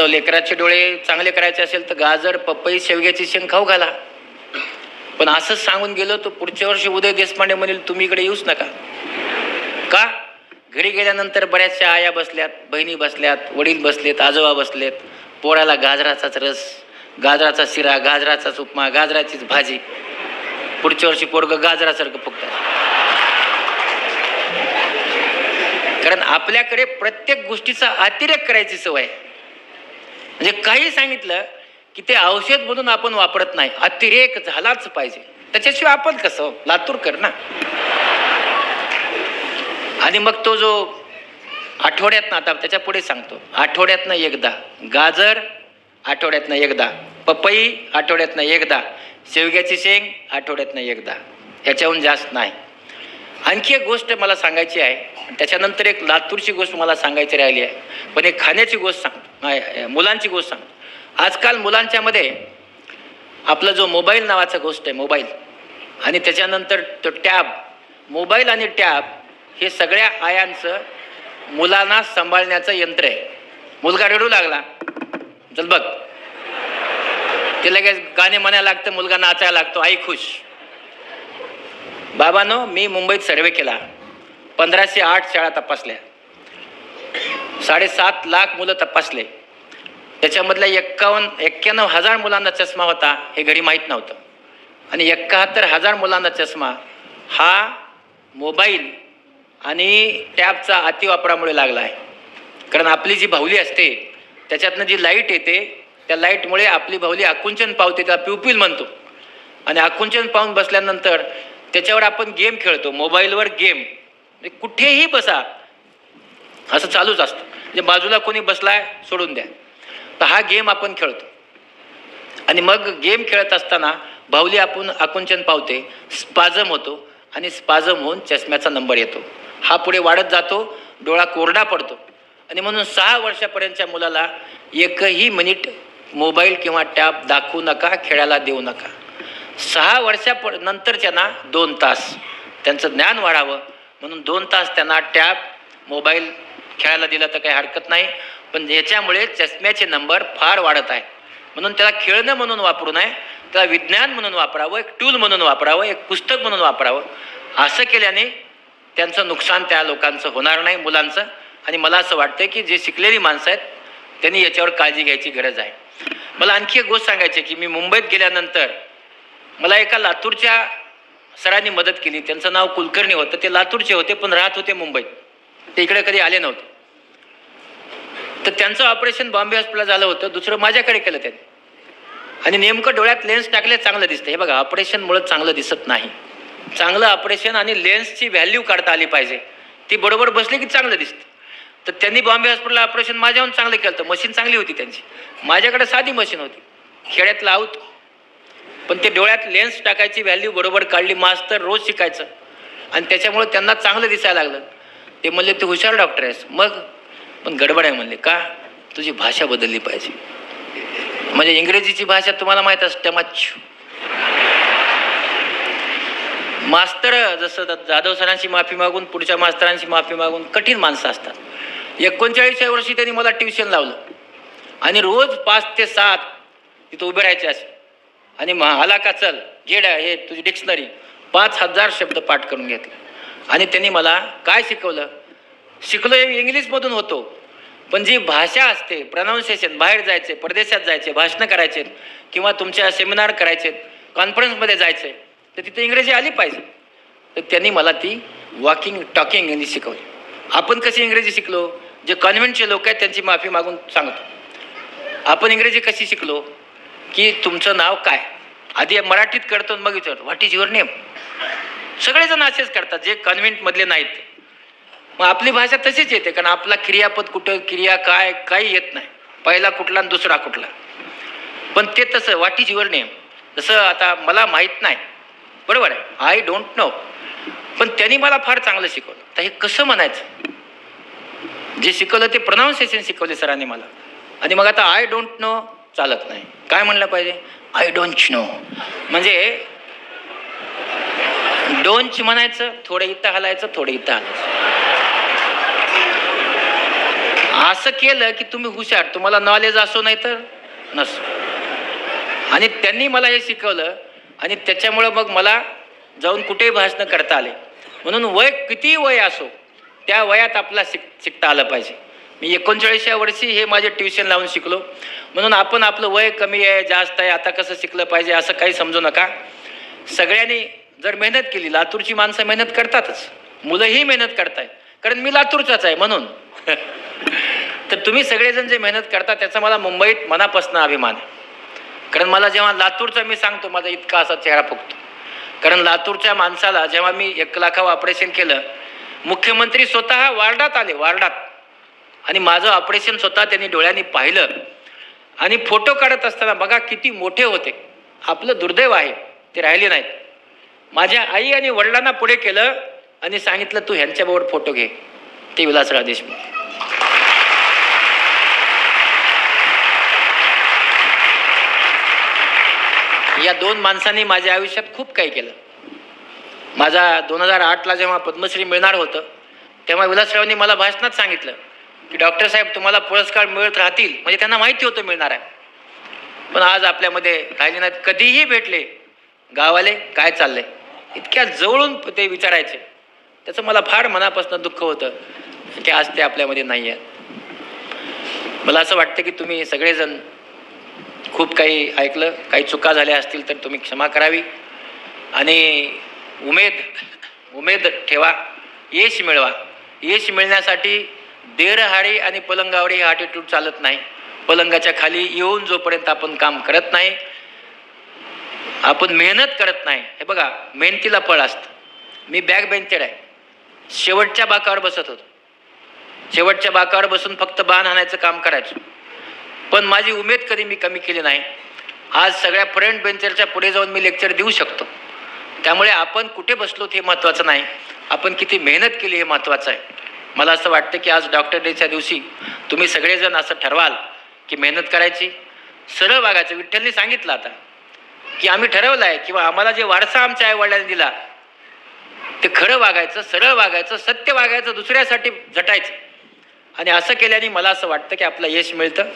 लेकराचे डोळे चांगले करायचे असेल तर गाजर, पपई, शेवग्याची शेंग खाऊ घाला. पण असंच सांगून गेलो तर पुढच्या वर्षी उदय देशपांडे म्हणेल तुम्ही इकडे येऊच नका. का, घरी गेल्यानंतर बऱ्याचशा आया बसल्यात, बहिणी बसल्यात, वडील बसलेत, आजोबा बसलेत, पोराला गाजराचाच रस, गाजराचा शिरा, गाजराचाच उपमा, गाजराचीच भाजी. पुढच्या वर्षी पोरगं गाजरासारखं फुगतात. कारण आपल्याकडे प्रत्येक गोष्टीचा अतिरेक करायची सवय. म्हणजे काही सांगितलं की ते औषध म्हणून आपण वापरत नाही, अतिरेक झालाच पाहिजे. त्याच्याशिवाय आपण कसं लातूरकर ना. आणि मग तो जो आठवड्यातनं, आता त्याच्या पुढे सांगतो, आठवड्यातनं एकदा गाजर, आठवड्यातनं एकदा पपई, आठवड्यातनं एकदा शेवग्याची शेंग, आठवड्यातनं एकदा, ह्याच्याहून जास्त नाही. आणखी एक गोष्ट मला सांगायची आहे, त्याच्यानंतर एक लातूरची गोष्ट मला सांगायची राहिली आहे. पण एक खाण्याची गोष्ट सांगतो, मुलांची गोष्ट सांगतो. आजकाल मुलांच्या मध्ये आपला जो मोबाईल नावाचा गोष्ट आहे, मोबाईल आणि त्याच्यानंतर तो टॅब, मोबाईल आणि टॅब हे सगळ्या आयांचं मुलांना सांभाळण्याचं यंत्र आहे. मुलगा रडू लागला, चल बघ, ते लगेच गाणे म्हणायला लागतं, मुलगा नाचायला लागतो, आई खुश. बाबांनो, मी मुंबईत सर्वे केला, 1508 शाळा तपासल्या, 7.5 लाख मुलं तपासले. त्याच्यामधल्या 91,000 मुलांना चष्मा होता, हे घरी माहीत नव्हतं. आणि 71,000 मुलांना चष्मा हा मोबाईल आणि टॅबचा अतिवापरामुळे लागला आहे. कारण आपली जी बाहुली असते त्याच्यातनं जी लाईट येते, त्या लाईटमुळे आपली बाहुली आकुंचन पावते, त्याला प्युपिल म्हणतो. आणि आकुंचन पाहून बसल्यानंतर त्याच्यावर आपण गेम खेळतो, मोबाईलवर गेम. कुठेही बसा असं चालूच असतं, म्हणजे बाजूला कोणी बसलाय सोडून द्या, तर हा गेम आपण खेळतो. आणि मग गेम खेळत असताना बाहुली आपण आकुंचन पावते, स्पाझम होतो आणि स्पाझम होऊन चष्म्याचा नंबर येतो. हा पुढे वाढत जातो, डोळा कोरडा पडतो. आणि म्हणून 6 वर्षापर्यंतच्या मुलाला एकही मिनिट मोबाईल किंवा टॅब दाखवू नका, खेळायला देऊ नका. 6 वर्षानंतरच्यांना 2 तास त्यांचं ज्ञान वाढावं म्हणून 2 तास त्यांना टॅब, मोबाईल खेळायला दिलं तर काही हरकत नाही. पण याच्यामुळे चष्म्याचे नंबर फार वाढत आहे. म्हणून त्याला खेळणं म्हणून वापरू नये, त्याला विज्ञान म्हणून वापरावं, एक टूल म्हणून वापरावं, एक पुस्तक म्हणून वापरावं. असं केल्याने त्यांचं नुकसान त्या लोकांचं होणार नाही, मुलांचं. आणि मला असं वाटतं की जे शिकलेली माणसं आहेत त्यांनी याच्यावर काळजी घ्यायची गरज आहे. मला आणखी एक गोष्ट सांगायची की मी मुंबईत गेल्यानंतर मला एका लातूरच्या सरांनी मदत केली. त्यांचं नाव कुलकर्णी होतं. ते लातूरचे होते पण राहत होते मुंबईत, ते इकडे कधी आले नव्हते. तर त्यांचं ऑपरेशन बॉम्बे हॉस्पिटलला झालं होतं, दुसरं माझ्याकडे केलं त्यांनी. आणि नेमकं डोळ्यात लेन्स टाकले, चांगलं दिसतं. हे बघा, ऑपरेशनमुळे चांगलं दिसत नाही. चांगलं ऑपरेशन आणि लेन्सची व्हॅल्यू काढता आली पाहिजे. ती बरोबर बसली की चांगलं दिसतं. तर त्यांनी बॉम्बे हॉस्पिटलला ऑपरेशन माझ्याहून चांगलं केलं होतं. मशीन चांगली होती त्यांची. माझ्याकडे साधी मशीन होती, खेड्यातलं आहोत. पण ते डोळ्यात लेन्स टाकायची व्हॅल्यू बरोबर काढली. मास्तर रोज शिकायचं आणि त्याच्यामुळे त्यांना चांगलं दिसायला लागलं. ते म्हणले तू हुशार डॉक्टर आहेस. मग पण गडबड आहे म्हणले. का? तुझी भाषा बदलली पाहिजे. म्हणजे इंग्रजीची भाषा तुम्हाला माहीत असते. मास्तर जसं जाधव सरांची माफी मागून पुढच्या मास्तरांची माफी मागून कठीण माणसं असतात. 39व्या वर्षी त्यांनी मला ट्युशन लावलं आणि रोज 5 ते 7 तिथं उभे राहायचे असे आणि आला का चल घेड हे तुझी डिक्शनरी 5000 शब्द पाठ करून घेतले. आणि त्यांनी मला काय शिकवलं? शिकलो इंग्लिशमधून होतो, पण जी भाषा असते प्रनाऊन्सिएशन, बाहेर जायचे, परदेशात जायचे, भाषणं करायचे किंवा तुमच्या सेमिनार करायचे, कॉन्फरन्समध्ये जायचे, तर तिथे इंग्रजी आली पाहिजे. तर त्यांनी मला ती वॉकिंग टॉकिंग इंग्लिश शिकवली. आपण कशी इंग्रजी शिकलो? जे कॉन्व्हेंटचे लोक आहेत त्यांची माफी मागून सांगतो. आपण इंग्रजी कशी शिकलो? की तुमचं नाव काय? आधी मराठीत करतो मग विचारतो व्हॉट इज युअर नेम. सगळेजण असेच करतात जे कॉन्व्हेंटमधले नाहीत. मग आपली भाषा तशीच येते, कारण आपला क्रियापद कुठं, क्रिया काय, काही येत नाही. पहिला कुठला आणि दुसरा कुठला. पण ते तसं व्हॉट इज युअर नेम. जसं आता मला माहीत नाही, बरोबर आहे, आय डोंट नो, पण त्यांनी मला फार चांगलं शिकवलं. तर हे कसं म्हणायचं? जे शिकवलं ते प्रोनाऊन्सिएशन शिकवले सरांनी मला. आणि मग आता आय डोंट नो चालत नाही. काय म्हणलं पाहिजे? I don't know. म्हणजे डोंट म्हणायचं, थोडं इथं हलायचं, थोडं इथं हलायचं. असं केलं की तुम्ही हुशार, तुम्हाला नॉलेज असो नाही तर नसो. आणि त्यांनी मला हे शिकवलं आणि त्याच्यामुळं मग मला जाऊन कुठेही भाषणं करता आले. म्हणून वय कितीही वय असो त्या वयात आपला शिकता आलं पाहिजे. मी 39व्या वर्षी हे माझे ट्युशन लावून शिकलो. म्हणून आपण आपलं वय कमी आहे, जास्त आहे, आता कसं शिकलं पाहिजे असं काही समजू नका. सगळ्यांनी जर मेहनत केली, लातूरची माणसं मेहनत करतातच, मुलंही मेहनत करतायत, कारण मी लातूरचाच आहे म्हणून. तर तुम्ही सगळेजण जे मेहनत करता त्याचा मला मुंबईत मनापासून अभिमान आहे. कारण मला जेव्हा लातूरचा मी सांगतो माझा इतका असा चेहरा फुगतो. कारण लातूरच्या माणसाला जेव्हा मी 1 लाखावं ऑपरेशन केलं, मुख्यमंत्री स्वतः वार्डात आले, वार्डात, आणि माझं ऑपरेशन स्वतः त्यांनी डोळ्यांनी पाहिलं. आणि फोटो काढत असताना बघा किती मोठे होते. आपलं दुर्दैव आहे ते राहिले नाहीत. माझ्या आई आणि वडिलांना पुढे केलं आणि सांगितलं तू ह्यांच्याबरोबर फोटो घे. ते विलासराव देशमुख. या 2 माणसांनी माझ्या आयुष्यात खूप काही केलं. माझा 2008ला जेव्हा पद्मश्री मिळणार होतं तेव्हा विलासरावांनी मला भाषणात सांगितलं की डॉक्टर साहेब तुम्हाला पुरस्कार मिळत राहतील. म्हणजे त्यांना माहिती होतं मिळणार आहे, पण आज आपल्यामध्ये राहिले नाहीत. कधीही भेटले गावाले काय चाललंय इतक्या जवळून ते विचारायचे. त्याचं मला फार मनापासून दुःख होतं की आज ते आपल्यामध्ये नाही आहे. मला असं वाटतं की तुम्ही सगळेजण खूप काही ऐकलं, काही चुका झाल्या असतील तर तुम्ही क्षमा करावी आणि उमेद ठेवा, यश मिळवा. यश मिळण्यासाठी देरहाडी आणि पलंगावरी हा ॲटिट्यूड चालत नाही. पलंगाच्या खाली येऊन जोपर्यंत आपण काम करत नाही, आपण मेहनत करत नाही, हे बघा मेहनतीला फळ असतं. मी बॅक बेंचर आहे, शेवटच्या बाकावर बसत होतो. शेवटच्या बाकावर बसून फक्त बाण हाणायचं काम करायचं, पण माझी उमेद कधी मी कमी केली नाही. आज सगळ्या फ्रंट बेंचरच्या पुढे जाऊन मी लेक्चर देऊ शकतो. त्यामुळे आपण कुठे बसलो हे महत्त्वाचं नाही, आपण किती मेहनत केली हे महत्त्वाचं आहे. मला असं वाटतं की आज डॉक्टर डेच्या दिवशी तुम्ही सगळेजण असं ठरवाल की मेहनत करायची, सरळ वागायचं. विठ्ठलने सांगितलं आता की आम्ही ठरवलं आहे किंवा आम्हाला जे वारसा आमच्या आईवडिलांनी दिला ते खरं वागायचं, सरळ वागायचं, सत्य वागायचं, दुसऱ्यासाठी झटायचं. आणि असं केल्याने मला असं वाटतं की आपलं यश मिळतं.